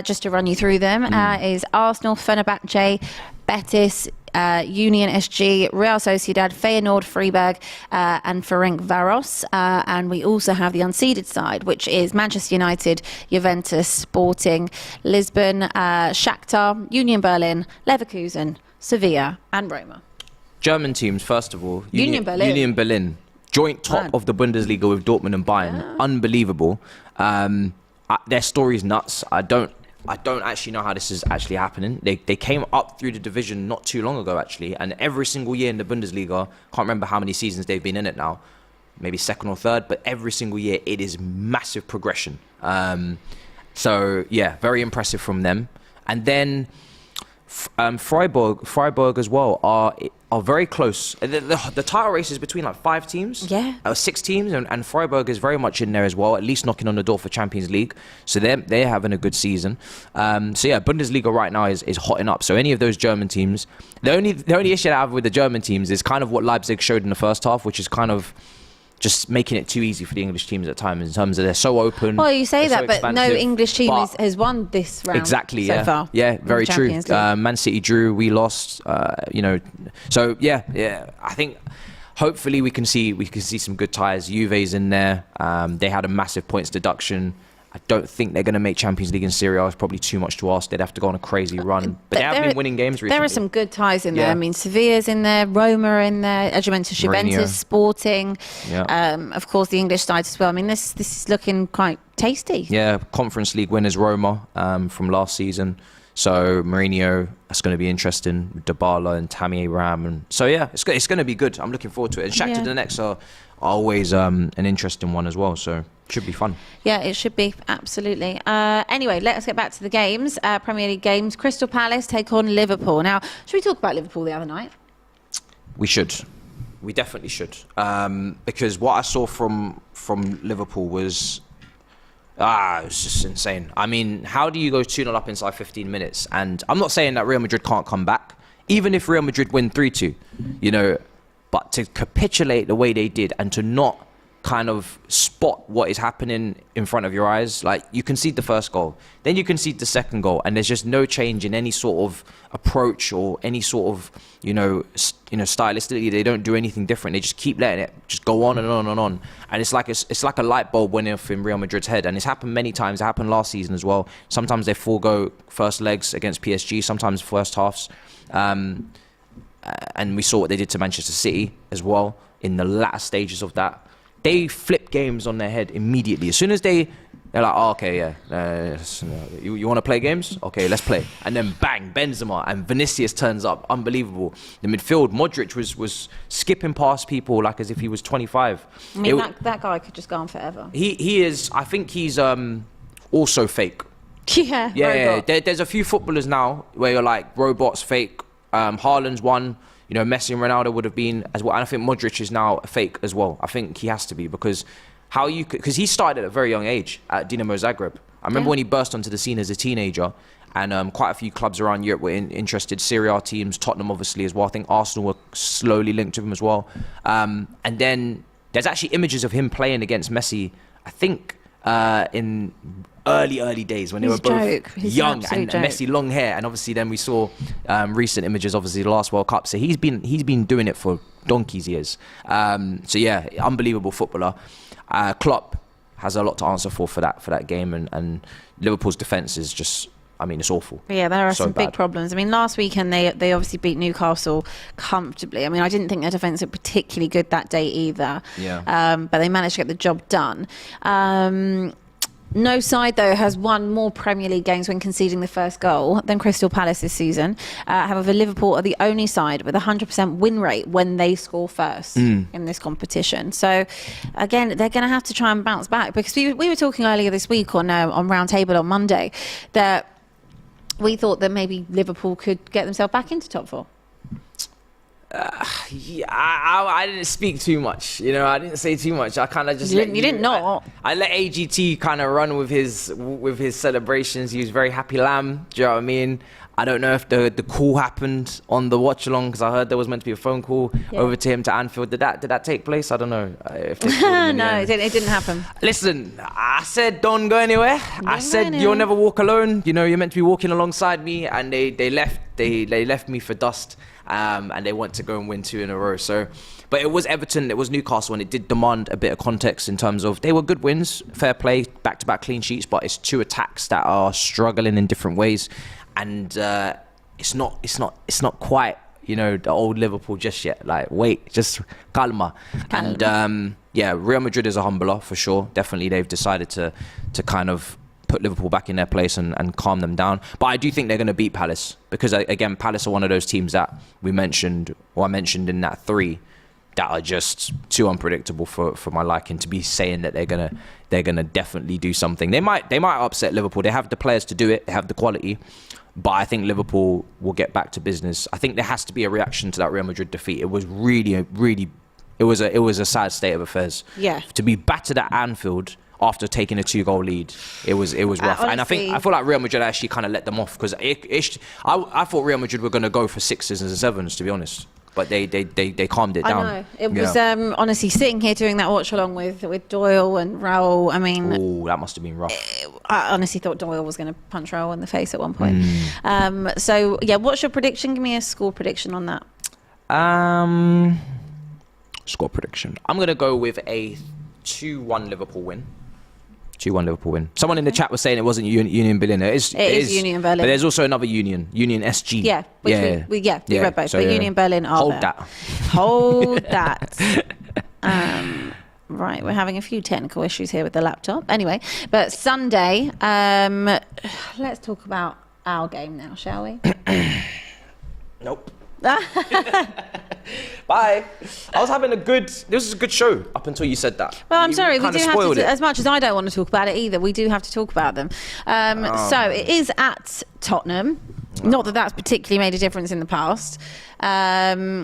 just to run you through them, is Arsenal, Fenerbahce, Betis, Union SG, Real Sociedad, Feyenoord, Freiburg, and Ferencvaros. And we also have the unseeded side, which is Manchester United, Juventus, Sporting, Lisbon, Shakhtar, Union Berlin, Leverkusen, Sevilla, and Roma. German teams, first of all. Union Berlin. Joint top of the Bundesliga with Dortmund and Bayern. Yeah. Unbelievable. Their story's nuts. I don't actually know how this is actually happening. They came up through the division not too long ago, actually, and every single year in the Bundesliga, can't remember how many seasons they've been in it now, maybe second or third, but every single year it is massive progression. So yeah, very impressive from them. And then Freiburg as well are very close. The title race is between like 5 teams, 6 teams, and Freiburg is very much in there as well, at least knocking on the door for Champions League. So they're having a good season. So yeah, Bundesliga right now is hotting up. So any of those German teams, the only issue I have with the German teams is kind of what Leipzig showed in the first half, which is kind of just making it too easy for the English teams at times in terms of they're so open. Well, you say that, so but expansive. no English team has won this round exactly, so far. Yeah, very true. League. Man City drew, we lost. So yeah. I think hopefully we can see some good ties. Juve's in there. They had a massive points deduction. I don't think they're going to make Champions League in Serie A. It's probably too much to ask. They'd have to go on a crazy run. But they have been winning games recently. There are some good ties in there. I mean, Sevilla's in there, Roma in there, Juventus, Sporting. Yeah. Of course, the English side as well. I mean, this is looking quite tasty. Yeah, Conference League winners Roma from last season. So Mourinho, that's going to be interesting. Dybala and Tammy Abraham. And so yeah, it's going to be good. I'm looking forward to it. And Shakhtar Donetsk are always an interesting one as well. So should be fun. Yeah, it should be. Absolutely. Anyway, let's get back to the games. Premier League games. Crystal Palace take on Liverpool. Now, should we talk about Liverpool the other night? We should. We definitely should. Because what I saw from Liverpool was... it's just insane. I mean, how do you go 2-0 up inside 15 minutes? And I'm not saying that Real Madrid can't come back, even if Real Madrid win 3-2, but to capitulate the way they did and to not kind of spot what is happening in front of your eyes. Like, you concede the first goal, then you concede the second goal, and there's just no change in any sort of approach or any sort of, stylistically, they don't do anything different. They just keep letting it just go on and on and on. And it's like a light bulb went off in Real Madrid's head. And it's happened many times. It happened last season as well. Sometimes they forego first legs against PSG, sometimes first halves. And we saw what they did to Manchester City as well in the latter stages of that. They flip games on their head immediately. As soon as they're like, oh, okay, yeah, you want to play games? Okay, let's play. And then bang, Benzema and Vinicius turns up. Unbelievable. The midfield, Modric was skipping past people like as if he was 25. I mean, that guy could just go on forever. He is. I think he's also fake. Yeah. There's a few footballers now where you're like robots, fake. Haaland's one. Messi and Ronaldo would have been as well. And I think Modric is now a fake as well. I think he has to be because he started at a very young age at Dinamo Zagreb. I remember when he burst onto the scene as a teenager, and quite a few clubs around Europe were interested. Serie A teams, Tottenham obviously as well. I think Arsenal were slowly linked to him as well. And then there's actually images of him playing against Messi, I think, in early days when they were both young and Messi long hair, and obviously then we saw recent images, obviously the last World Cup. So he's been doing it for donkey's years. So yeah, unbelievable footballer. Klopp has a lot to answer for that game, and Liverpool's defence is just, I mean, it's awful. Yeah, there are some big problems. I mean, last weekend they obviously beat Newcastle comfortably. I mean, I didn't think their defence was particularly good that day either. Yeah. But they managed to get the job done. No side, though, has won more Premier League games when conceding the first goal than Crystal Palace this season. However, Liverpool are the only side with a 100% win rate when they score first in this competition. So, again, they're going to have to try and bounce back, because we were talking earlier this week on Round Table on Monday that we thought that maybe Liverpool could get themselves back into top 4. Yeah, I didn't speak too much. You know, I didn't say too much. I kind of just You didn't know. I let AGT kind of run with his celebrations. He was very happy lamb. Do you know what I mean? I don't know if the call happened on the watch along, because I heard there was meant to be a phone call over to him to Anfield. Did that take place? I don't know. If they called him in the No, end. it didn't happen. Listen, I said don't go anywhere. I said anywhere. you'll never walk alone. You know, you're meant to be walking alongside me, and they left me for dust. And they want to go and win 2 in a row. So, but it was Everton, it was Newcastle, and it did demand a bit of context in terms of they were good wins, fair play, back-to-back clean sheets, but it's 2 attacks that are struggling in different ways, and it's not quite, you know, the old Liverpool just yet. Like, wait, just calma. And yeah, Real Madrid is a humbler for sure. Definitely, they've decided to kind of put Liverpool back in their place and calm them down. But I do think they're going to beat Palace, because again, Palace are one of those teams that I mentioned in that 3 that are just too unpredictable for my liking to be saying that they're gonna definitely do something. They might upset Liverpool. They have the players to do it. They have the quality. But I think Liverpool will get back to business. I think there has to be a reaction to that Real Madrid defeat. It was really it was a sad state of affairs. Yeah. To be battered at Anfield after taking a 2-goal lead, it was rough. And I feel like Real Madrid actually kind of let them off, because I thought Real Madrid were going to go for 6s and 7s, to be honest. But they calmed it down. I know. It was honestly sitting here doing that watch along with Doyle and Raul. I mean, that must have been rough. I honestly thought Doyle was going to punch Raul in the face at one point. So yeah, what's your prediction? Give me a score prediction on that. Score prediction. I'm going to go with a 2-1 Liverpool win. 2-1 Liverpool win. Someone in the chat was saying it wasn't Union Berlin. It is Union Berlin. But there's also another Union SG. Yeah, we read both. So, but Union Berlin are hold there. that. Hold that. Right, we're having a few technical issues here with the laptop. Anyway, but Sunday, let's talk about our game now, shall we? Nope. Bye. This was a good show up until you said that. Well, I'm sorry, we kinda do have to, spoiled it. as much as I don't want to talk about it either, we do have to talk about them. So it is at Tottenham. Not that that's particularly made a difference in the past. Yeah,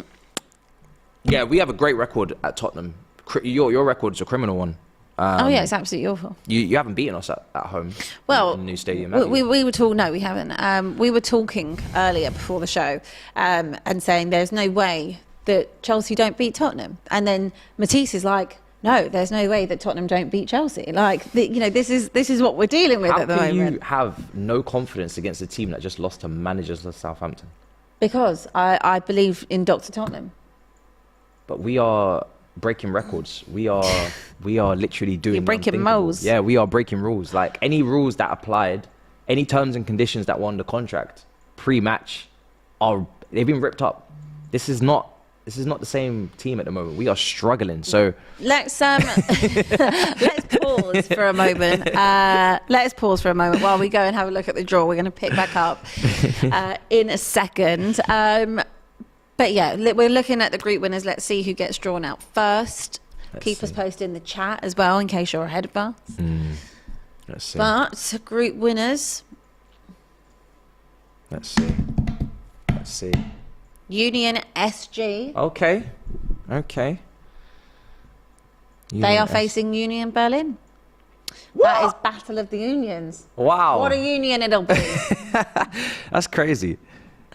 we have a great record at Tottenham. Your record's a criminal one. Oh yeah, it's absolutely awful. You haven't beaten us at home. Well, in the new stadium. Have you? we were talking. No, we haven't. We were talking earlier before the show, and saying there's no way that Chelsea don't beat Tottenham. And then Matisse is like, no, there's no way that Tottenham don't beat Chelsea. Like, this is what we're dealing with at the moment. How can you have no confidence against a team that just lost to managers of Southampton? Because I believe in Dr. Tottenham. But we are breaking records. We are literally doing. You're breaking unthinkable. moles. Yeah, we are breaking rules. Like, any rules that applied, any terms and conditions that were on the contract pre-match, they've been ripped up. This is not the same team at the moment. We are struggling. So let's pause for a moment. Let's pause for a moment while we go and have a look at the draw. We're going to pick back up in a second. But yeah, we're looking at the group winners. Let's see who gets drawn out first. Keep us posted in the chat as well in case you're ahead of us. Let's see. But group winners. Let's see. Union SG. Okay. They are facing Union Berlin. What? That is Battle of the Unions. Wow. What a union it'll be. That's crazy.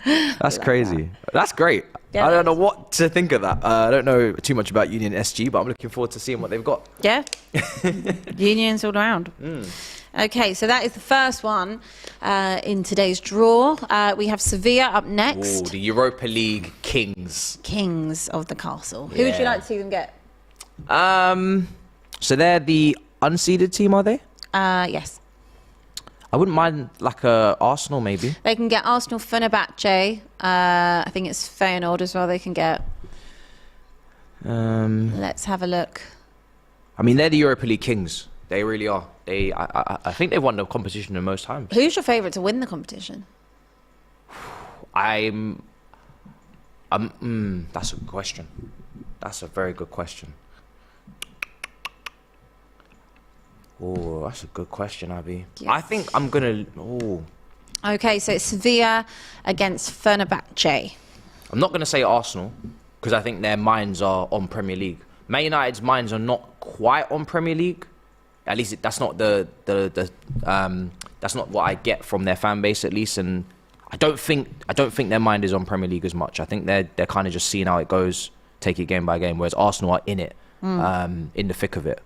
That's crazy. That's great. Yeah, I don't know what to think of that. I don't know too much about Union SG, but I'm looking forward to seeing what they've got. Yeah. Unions all around. Okay, so that is the first one in today's draw. We have Sevilla up next. Ooh, the Europa League Kings. Kings of the Castle. Who would you like to see them get? So they're the unseeded team, are they? Yes. I wouldn't mind like Arsenal maybe. They can get Arsenal, Fenerbahce. I think it's Feyenoord as well they can get. Let's have a look. I mean, they're the Europa League Kings. They really are. I think they've won the competition the most times. Who's your favourite to win the competition? That's a good question. That's a very good question. Oh, that's a good question, Abby. Yes. I think I'm gonna. Oh, Okay, so it's Sevilla against Fenerbahce. I'm not gonna say Arsenal because I think their minds are on Premier League. Man United's minds are not quite on Premier League. At least that's not that's not what I get from their fan base, at least. And I don't think their mind is on Premier League as much. I think they're kind of just seeing how it goes, take it game by game. Whereas Arsenal are in it, in the thick of it.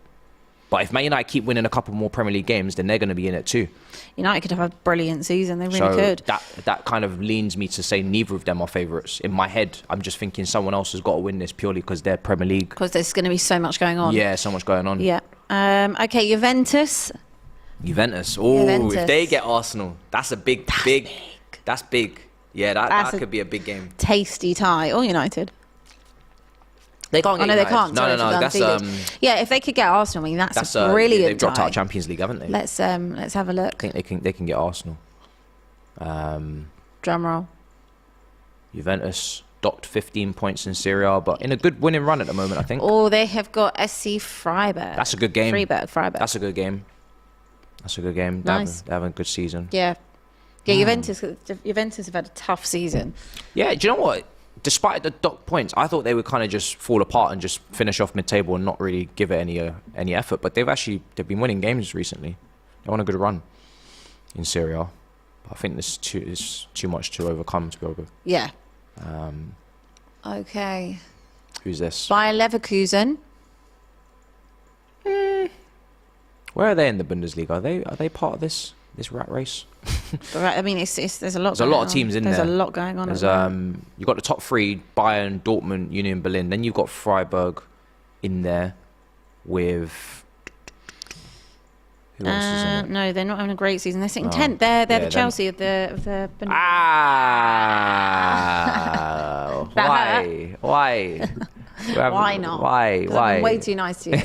But if Man United keep winning a couple more Premier League games, then they're going to be in it too. United could have a brilliant season. They really could. That kind of leans me to say neither of them are favourites. In my head, I'm just thinking someone else has got to win this purely because they're Premier League. Because there's going to be so much going on. Yeah, so much going on. Yeah. Okay, Juventus. Oh, if they get Arsenal, that's big. That's big. Yeah, that could be a big game. Tasty tie. Or United. They can't get no, United. they can't. No, that's yeah, if they could get Arsenal, I mean that's a brilliant. They've dropped tie. out of Champions League, haven't they? Let's have a look. I think they can get Arsenal. Drum roll. Juventus docked 15 points in Serie A, but in a good winning run at the moment, I think. Oh, they have got SC Freiburg. That's a good game. Freiburg. That's a good game. Nice. They're having a good season. Yeah. Juventus have had a tough season. Yeah, do you know what? Despite the dock points, I thought they would kind of just fall apart and just finish off mid-table and not really give it any effort. But they've been winning games recently. They're on a good run in Serie A. But I think this is too much to overcome, to be able. Yeah. Okay. Who's this? Bayer Leverkusen. Where are they in the Bundesliga? Are they part of this rat race? I mean, there's a lot. There's a lot of teams in there. There's a lot going on. There's you've got the top three: Bayern, Dortmund, Union Berlin. Then you've got Freiburg in there with. Who else is in it? No, they're not having a great season. They're sitting 10th. They're the Chelsea of the. Why? Why not? Why? I'm way too nice to you.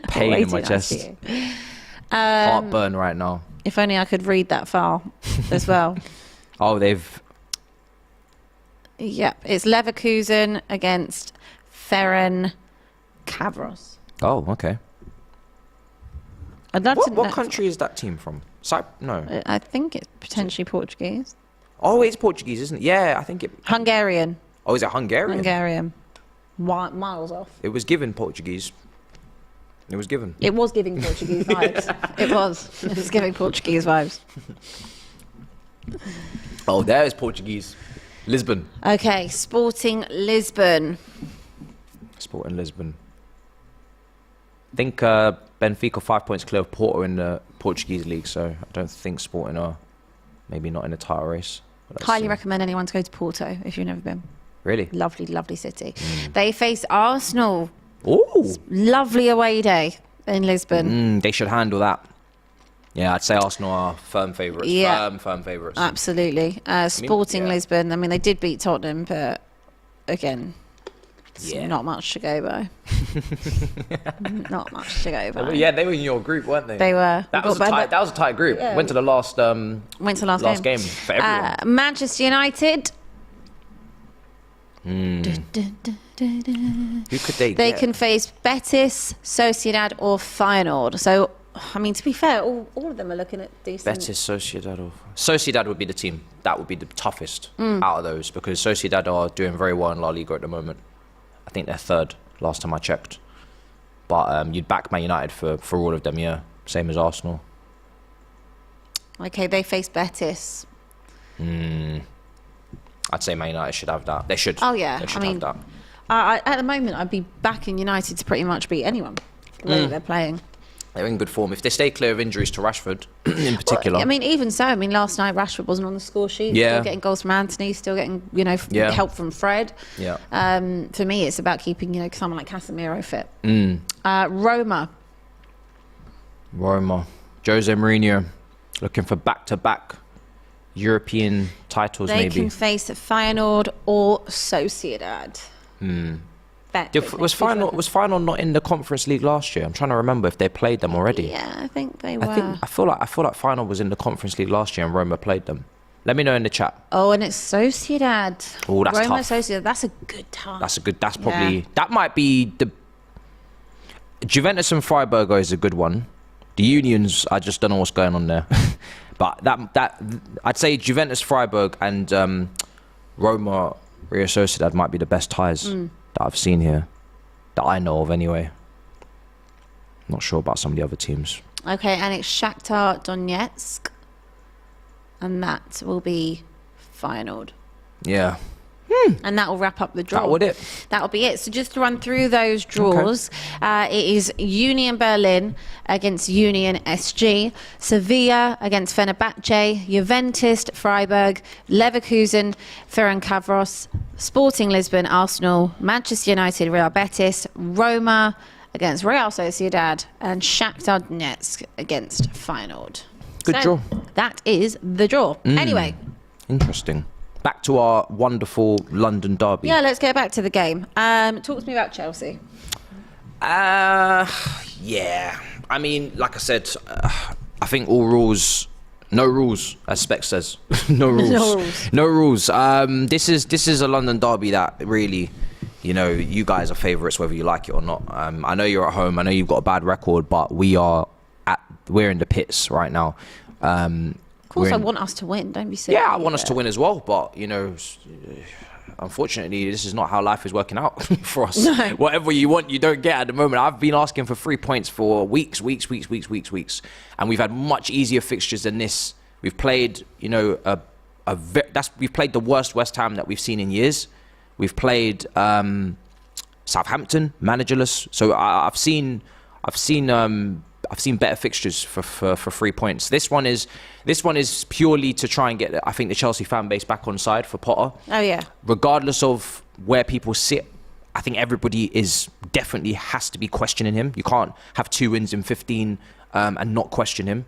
Pain in my chest. Heartburn right now. If only I could read that far as well. Oh, they've. Yep, it's Leverkusen against Ferencváros. Oh, okay. I'd love to know. What country is that team from? No. I think it's potentially Portuguese. Oh, it's Portuguese, isn't it? Yeah, I think it. Hungarian. Oh, is it Hungarian? Hungarian. Miles off. It was given Portuguese. It was giving Portuguese vibes. It was giving Portuguese vibes. Oh, there's Portuguese. Lisbon. Okay, Sporting Lisbon. I think Benfica 5 points clear of Porto in the Portuguese league, so I don't think Sporting are maybe not in the title race. Highly recommend anyone to go to Porto if you've never been. Really? Lovely, lovely city. They face Arsenal. Ooh. Lovely away day in Lisbon. They should handle that. Yeah, I'd say Arsenal are firm favourites. Yeah. Firm favourites. Absolutely. Sporting Lisbon, I mean, they did beat Tottenham, but again, not much to go by. Not much to go by. Yeah, they were in your group, weren't they? They were. That was a tight group. Yeah. Went to the last game for everyone. Manchester United. Who could they get? They can face Betis, Sociedad or Feyenoord. So, I mean, to be fair, all of them are looking at decent. Betis, Sociedad would be the team. That would be the toughest out of those because Sociedad are doing very well in La Liga at the moment. I think they're third last time I checked. But you'd back Man United for all of them, yeah. Same as Arsenal. Okay, they face Betis. I'd say Man United should have that. They should. Oh, yeah. They should have that. At the moment, I'd be backing United to pretty much beat anyone the way they're playing. They're in good form. If they stay clear of injuries to Rashford, in particular. Well, I mean, even so, last night Rashford wasn't on the score sheet. Yeah. Still getting goals from Anthony, still getting, help from Fred. Yeah. For me, it's about keeping, someone like Casemiro fit. Roma. Jose Mourinho looking for back-to-back European titles, They maybe. can face Feyenoord or Sociedad. Was Feyenoord not in the Conference League last year? I'm trying to remember if they played them already. Yeah, I think they were. I feel like Feyenoord was in the Conference League last year and Roma played them. Let me know in the chat. Oh, and it's Sociedad. Oh, that's Roma, tough. Sociedad. That's a good time. That's probably that might be the Juventus and Freiburg is a good one. The Unions, I just don't know what's going on there. But that I'd say Juventus, Freiburg, and Roma, Real Sociedad might be the best ties that I've seen here, that I know of anyway. Not sure about some of the other teams. Okay, and it's Shakhtar Donetsk, and that will be Feyenoord. Yeah. And that will wrap up the draw. That would it. That'll be it. So just to run through those draws, it is Union Berlin against Union SG, Sevilla against Fenerbahce, Juventus, Freiburg, Leverkusen, Ferencváros, Sporting Lisbon, Arsenal, Manchester United, Real Betis, Roma against Real Sociedad, and Shakhtar Donetsk against Feyenoord. Good draw. That is the draw. Anyway. Interesting. Back to our wonderful London derby. Yeah, let's get back to the game. Talk to me about Chelsea. Yeah. I mean, like I said, I think all rules, no rules, as Spec says. No rules. No rules. No rules. This is a London derby that really, you know, you guys are favourites whether you like it or not. I know you're at home. I know you've got a bad record, but we're in the pits right now. Of course, I want us to win. Don't be silly. Yeah, I want us to win as well. But, you know, unfortunately, this is not how life is working out for us. No. Whatever you want, you don't get at the moment. I've been asking for 3 points for weeks. And we've had much easier fixtures than this. We've played, you know, we've played the worst West Ham that we've seen in years. We've played Southampton, managerless. So I've seen better fixtures for 3 points. This one is purely to try and get, I think, the Chelsea fan base back on side for Potter. Oh yeah. Regardless of where people sit, I think everybody definitely has to be questioning him. You can't have 2 wins in 15 and not question him.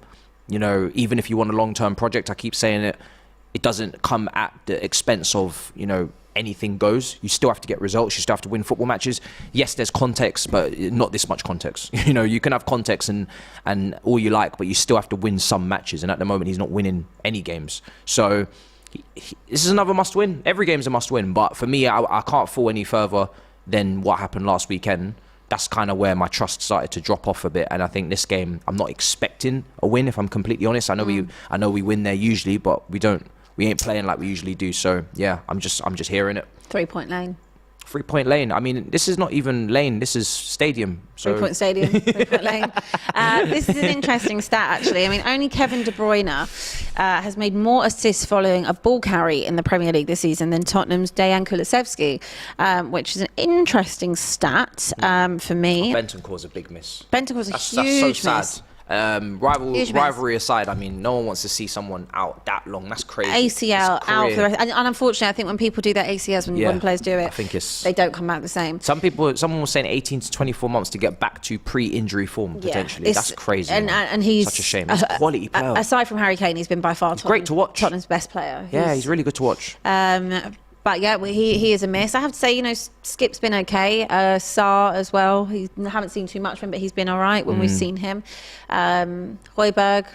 You know, even if you want a long-term project, I keep saying it doesn't come at the expense of, you know, anything goes. You still have to get results. You still have to win football matches. Yes, there's context, but not this much context. You know, you can have context and all you like, but you still have to win some matches. And at the moment, he's not winning any games. So this is another must-win. Every game's a must-win. But for me, I can't fall any further than what happened last weekend. That's kind of where my trust started to drop off a bit. And I think this game, I'm not expecting a win, if I'm completely honest. I know we win there usually, but we ain't playing like we usually do. So yeah, I'm just hearing it. 3-point lane. 3-point lane. I mean, this is not even lane. This is stadium. So 3-point stadium. 3-point lane. This is an interesting stat, actually. I mean, only Kevin De Bruyne has made more assists following a ball carry in the Premier League this season than Tottenham's Dejan Kulusevski, which is an interesting stat for me. Bentancur's a big miss. Bentancur's a that's huge so miss. sad. Rivalry aside, I mean, no one wants to see someone out that long. That's crazy. ACL out for the rest. And unfortunately, I think when people do their ACLs, when players do it, I think they don't come out the same. Someone was saying 18 to 24 months to get back to pre-injury form, potentially. That's crazy. And he's such a shame. He's a quality player. Aside from Harry Kane, he's been by far great to watch. Tottenham's best player. Yeah, he's really good to watch. But yeah, he is a miss. I have to say, you know, Skip's been okay. Sarr as well. I haven't seen too much from him, but he's been all right when we've seen him. Højbjerg,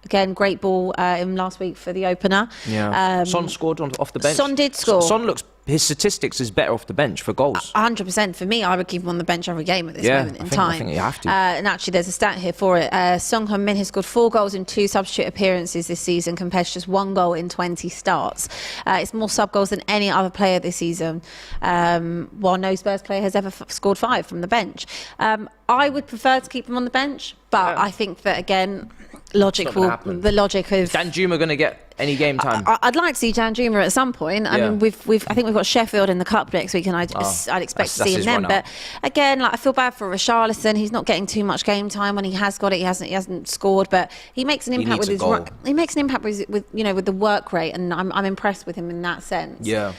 again, great ball in last week for the opener. Yeah. Son scored off the bench. Son did score. Son his statistics is better off the bench for goals. 100%. For me, I would keep him on the bench every game at this moment in time. I think you have to. And actually, there's a stat here for it. Song Heung-min has scored 4 goals in 2 substitute appearances this season compared to just 1 goal in 20 starts. It's more sub-goals than any other player this season, while no Spurs player has ever scored 5 from the bench. I would prefer to keep him on the bench, but I think that, again, the logic of Danjuma going to get any game time. I'd like to see Danjuma at some point. I mean, I think we've got Sheffield in the cup next week, and I'd expect to see him then. But again, I feel bad for Richarlison. He's not getting too much game time. When he has got it, he hasn't scored, but he makes an impact with his with the work rate, and I'm impressed with him in that sense. Yeah.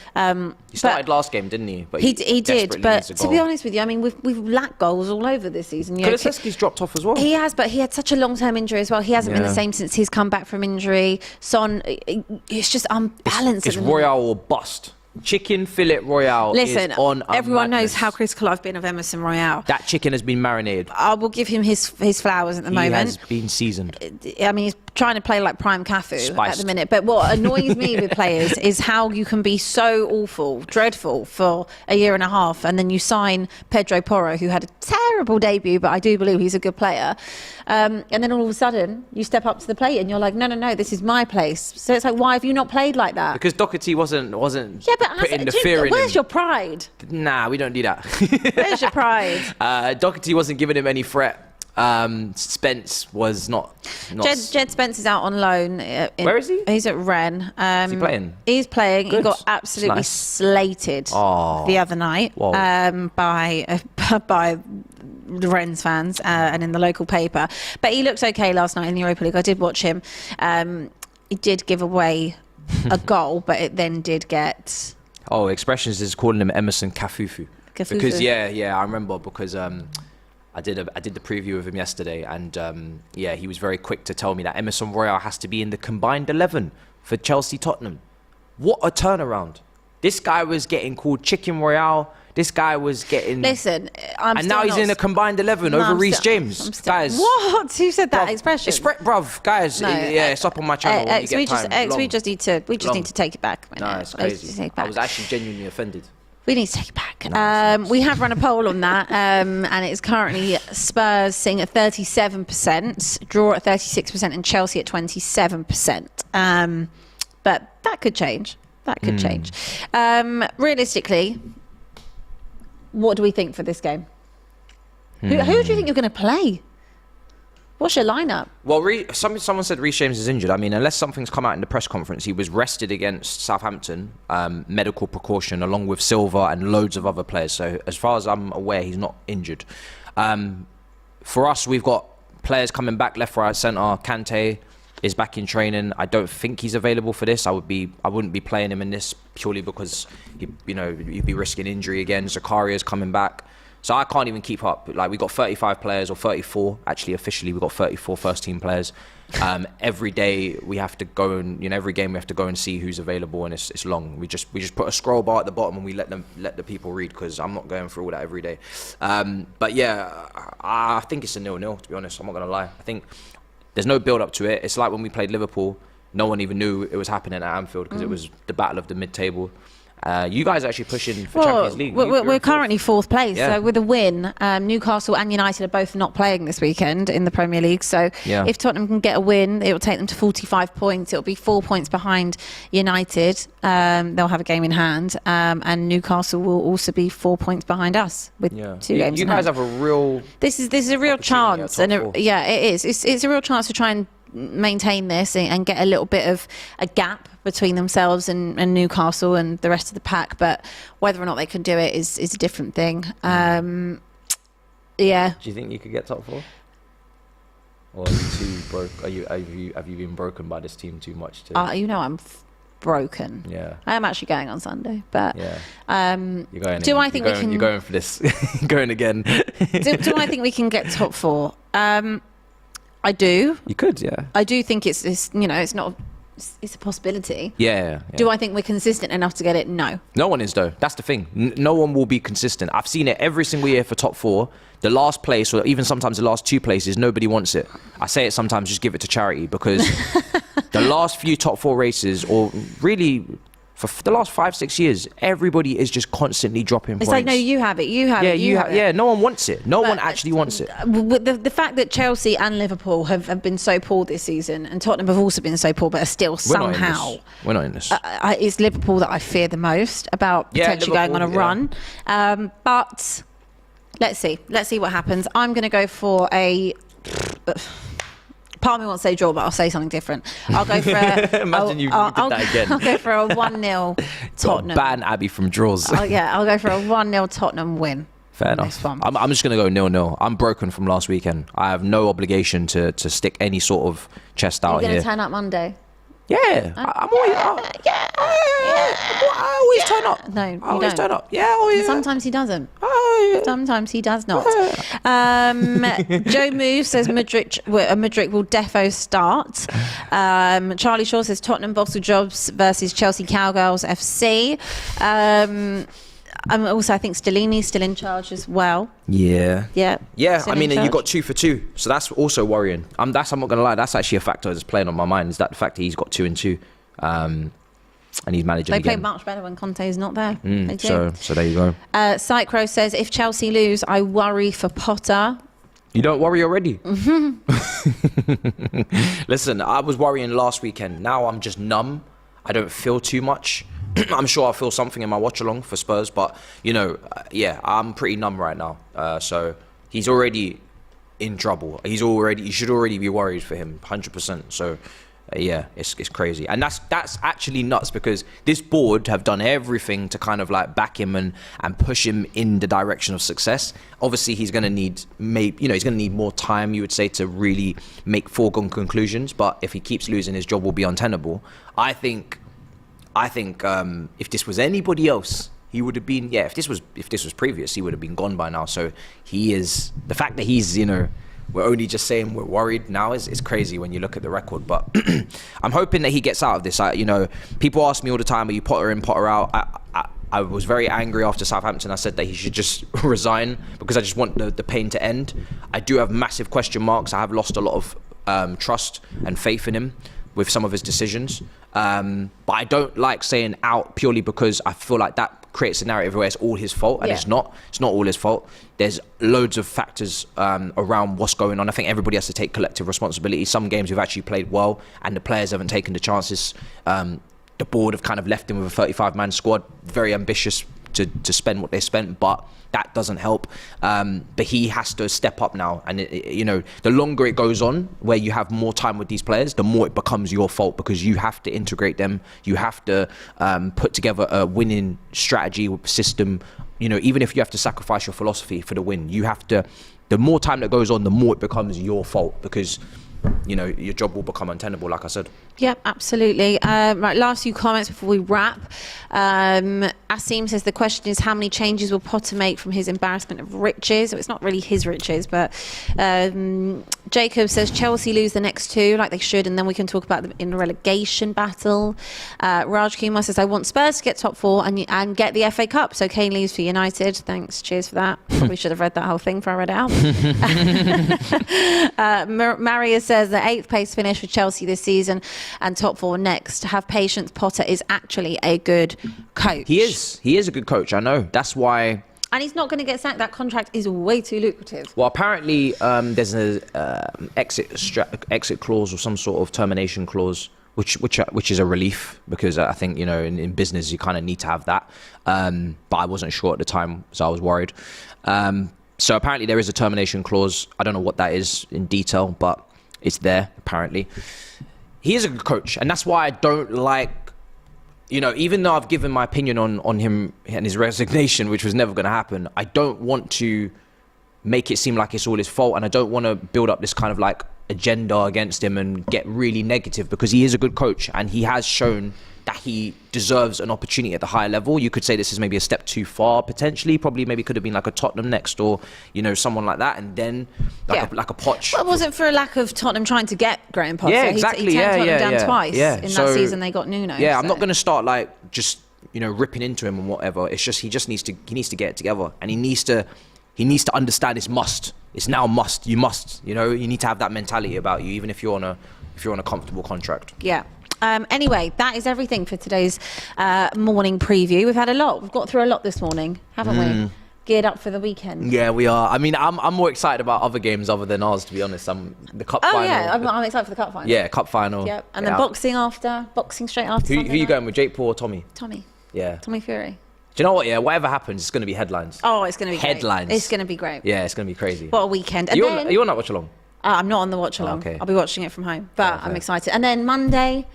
He started last game, didn't he? But he did. But to be honest with you, I mean, we've lacked goals all over this season. Kulusevski's dropped off as well. He has, but he had such a long-term injury as well. He hasn't been the same since he's come back from injury. Son, it's just unbalanced. It's Royale or bust. Chicken fillet Royale is on a everyone madness. knows how critical I've been of Emerson Royale. That chicken has been marinated. I will give him his flowers at the moment. He has been seasoned. I mean, he's trying to play like prime Cafu Spiced. at the minute. But what annoys me with players is how you can be so awful, dreadful for a year and a half, and then you sign Pedro Porro, who had a terrible debut, but I do believe he's a good player. And then all of a sudden, you step up to the plate and you're like, no, this is my place. So it's like, why have you not played like that? Because Doherty wasn't Yeah, but putting the fear in where's him. your pride? Nah, we don't do that. Where's your pride? Doherty wasn't giving him any threat. Spence was not. Jed Spence is out on loan. Where is he? He's at Rennes. Is he playing? He's playing. Good. He got absolutely Nice. slated the other night by the Rennes fans and in the local paper. But he looked okay last night in the Europa League. I did watch him. He did give away a goal, but it then did get... Oh, Expressions is calling him Emerson Kafufu. Because I remember because I did the preview of him yesterday, and he was very quick to tell me that Emerson Royale has to be in the combined 11 for Chelsea Tottenham. What a turnaround! This guy was getting called Chicken Royale. This guy was getting... Listen, now he's in a combined 11 over Reece James. Guys, what? Who said that expression? Bruv, guys, it's up on my channel when you get time. We just need to take it back. No, it's crazy. I was actually genuinely offended. We need to take it back. We have run a poll on that, and it's currently Spurs sitting at 37%, draw at 36%, and Chelsea at 27%. But that could change. Realistically, what do we think for this game? Who do you think you're going to play? What's your lineup? Well, someone said Reece James is injured. I mean, unless something's come out in the press conference, he was rested against Southampton, medical precaution, along with Silva and loads of other players. So as far as I'm aware, he's not injured. For us, we've got players coming back left, right, centre. Kante is back in training. I don't think he's available for this. I wouldn't be playing him in this purely because you'd be risking injury again. Zakaria's coming back. So I can't even keep up. Like, we got 35 players, or 34. Actually, officially, we got 34 first-team players. Every day we have to go and every game we have to go and see who's available, and it's long. We just put a scroll bar at the bottom and we let the people read, because I'm not going through all that every day. But yeah, I think it's a 0-0. To be honest, I'm not gonna lie. I think there's no build up to it. It's like when we played Liverpool. No one even knew it was happening at Anfield because it was the battle of the mid-table. You guys are actually pushing for Champions League. We're currently fourth place. Yeah. So with a win, Newcastle and United are both not playing this weekend in the Premier League. So if Tottenham can get a win, it will take them to 45 points. It will be 4 points behind United. They'll have a game in hand. And Newcastle will also be 4 points behind us with 2 games you in guys hand. have a real... This is a real chance. And it is. It's a real chance to try and maintain this and get a little bit of a gap between themselves and Newcastle and the rest of the pack, but whether or not they can do it is a different thing. Do you think you could get top 4? Or are you too broke? Have you been broken by this team too much I'm broken. Yeah, I am actually going on Sunday, but you're going. You're going for this? Going again? do I think we can get top 4? I do. You could, yeah. I do think it's not. It's a possibility. Yeah. Do I think we're consistent enough to get it? No. No one is, though. That's the thing. No one will be consistent. I've seen it every single year for top 4. The last place, or even sometimes the last 2 places, nobody wants it. I say it sometimes, just give it to charity, because the last few top 4 races, or really for the last 5-6 years, everybody is just constantly dropping points. It's like, no, you have it. You have it. Yeah, no one wants it. No one actually wants it. The fact that Chelsea and Liverpool have been so poor this season, and Tottenham have also been so poor, but are still somehow... We're not in this. It's Liverpool that I fear the most about potentially going on a run. But let's see. Let's see what happens. I'm going to go for a... Part of me wants to say draw, but I'll say something different. I'll go for a... Imagine you did that again. I'll go for a 1-0 Tottenham. Ban Abby from draws. I'll go for a 1-0 Tottenham win. Fair enough. I'm just going to go 0-0. I'm broken from last weekend. I have no obligation to stick any sort of chest out here. You're going to turn up Monday? Yeah. I'm always... I always turn up. No, you always don't. turn up. Yeah, oh yeah. Sometimes he doesn't. Oh, yeah. Sometimes he does not. Joe Move says Madrid will defo start. Charlie Shaw says Tottenham Bottle Jobs versus Chelsea Cowgirls FC. Also, I think Stellini's still in charge as well. Yeah. Yeah. I mean, you got 2 for 2, so that's also worrying. I'm not gonna lie, that's actually a factor that's playing on my mind. Is that the fact that he's got 2 and 2, and he's managing They again. play much better when Conte's not there. They do. So there you go. Psychro says, if Chelsea lose, I worry for Potter. You don't worry already? Listen, I was worrying last weekend. Now I'm just numb. I don't feel too much. I'm sure I'll feel something in my watch along for Spurs, but I'm pretty numb right now. So he's already in trouble. You should already be worried for him, 100%. So it's crazy, and that's actually nuts, because this board have done everything to kind of like back him and push him in the direction of success. Obviously, he's going to need more time, you would say, to really make foregone conclusions. But if he keeps losing, his job will be untenable. I think if this was anybody else, he would have been. If this was previous, he would have been gone by now. So the fact that he's we're only just saying we're worried now is crazy when you look at the record. But I'm hoping that he gets out of this. People ask me all the time, are you Potter in, Potter out? I was very angry after Southampton. I said that he should just resign, because I just want the pain to end. I do have massive question marks. I have lost a lot of trust and faith in him with some of his decisions. But I don't like saying out purely because I feel like that creates a narrative where it's all his fault, and it's not all his fault. There's loads of factors around what's going on. I think everybody has to take collective responsibility. Some games we've actually played well and the players haven't taken the chances. The board have kind of left him with a 35-man squad, very ambitious to spend what they spent, but that doesn't help. But he has to step up now, and the longer it goes on, where you have more time with these players, the more it becomes your fault, because you have to integrate them. You have to put together a winning strategy system. Even if you have to sacrifice your philosophy for the win, you have to. The more time that goes on, the more it becomes your fault, because your job will become untenable, like I said. Yep, absolutely. Right, last few comments before we wrap. Asim says the question is, how many changes will Potter make from his embarrassment of riches? So it's not really his riches, but Jacob says Chelsea lose the next 2 like they should, and then we can talk about them in the relegation battle. Raj Kumar says, I want Spurs to get top 4 and get the FA Cup, so Kane leaves for United. Thanks, cheers for that. Probably should have read that whole thing before I read it out. Maria says the 8th place finish for Chelsea this season and top 4 next. Have patience, Potter is actually a good coach. He is a good coach, I know. That's why. And he's not going to get sacked. That contract is way too lucrative. Well, apparently there's an exit clause or some sort of termination clause, which is a relief, because I think in business you kind of need to have that. But I wasn't sure at the time, so I was worried. So apparently there is a termination clause. I don't know what that is in detail, but it's there apparently. He is a good coach, and that's why I don't like. Even though I've given my opinion on him and his resignation, which was never going to happen, I don't want to make it seem like it's all his fault, and I don't want to build up this kind of like agenda against him and get really negative, because he is a good coach and he has shown that he deserves an opportunity at the higher level. You could say this is maybe a step too far, potentially. Probably maybe could have been like a Tottenham next, or someone like that, and then like a Poch. Well, was it for a lack of Tottenham trying to get Graham Potter? Yeah, exactly. He turned Tottenham down twice. Yeah. In that season, they got Nuno. Yeah, I'm not going to start like just ripping into him and whatever. It's just he needs to get it together, and he needs to understand it's must. It's now must. You must. You need to have that mentality about you, even if you're on a comfortable contract. Yeah. Anyway, that is everything for today's morning preview. We've had a lot. We've got through a lot this morning, haven't we? Geared up for the weekend. Yeah, we are. I mean, I'm more excited about other games other than ours, to be honest. The cup final. Oh yeah, I'm excited for the cup final. Yeah, cup final. Yep. And then boxing straight after. Who you going with, Jake Paul or Tommy? Tommy. Yeah. Tommy Fury. Do you know what? Yeah, whatever happens, it's going to be headlines. Oh, it's going to be headlines. Great. It's going to be great. Yeah, it's going to be crazy. What a weekend. And are you on that watch along? I'm not on the watch along. Okay. I'll be watching it from home, but I'm excited. And then Monday.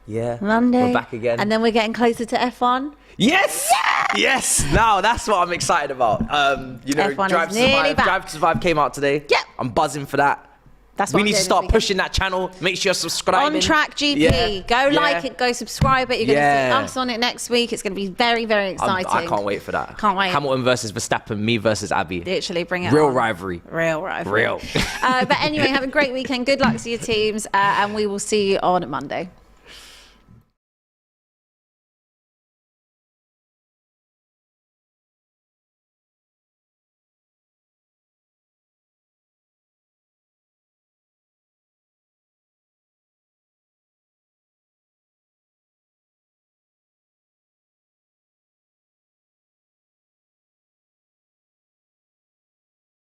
Yeah. Monday. We're back again. And then we're getting closer to F1. Yes! Yes! Now, that's what I'm excited about. F1 Drive is to nearly Survive. back. Drive to Survive came out today. Yep. I'm buzzing for that. That's what we need to start pushing that channel. Make sure you're subscribing. On Track GP. Yeah. Go like it, go subscribe it. You're going to see us on it next week. It's going to be very, very exciting. I can't wait for that. Can't wait. Hamilton versus Verstappen, me versus Abby. Literally, bring it Real on. rivalry. Real rivalry. Real. But anyway, have a great weekend. Good luck to your teams, and we will see you on Monday.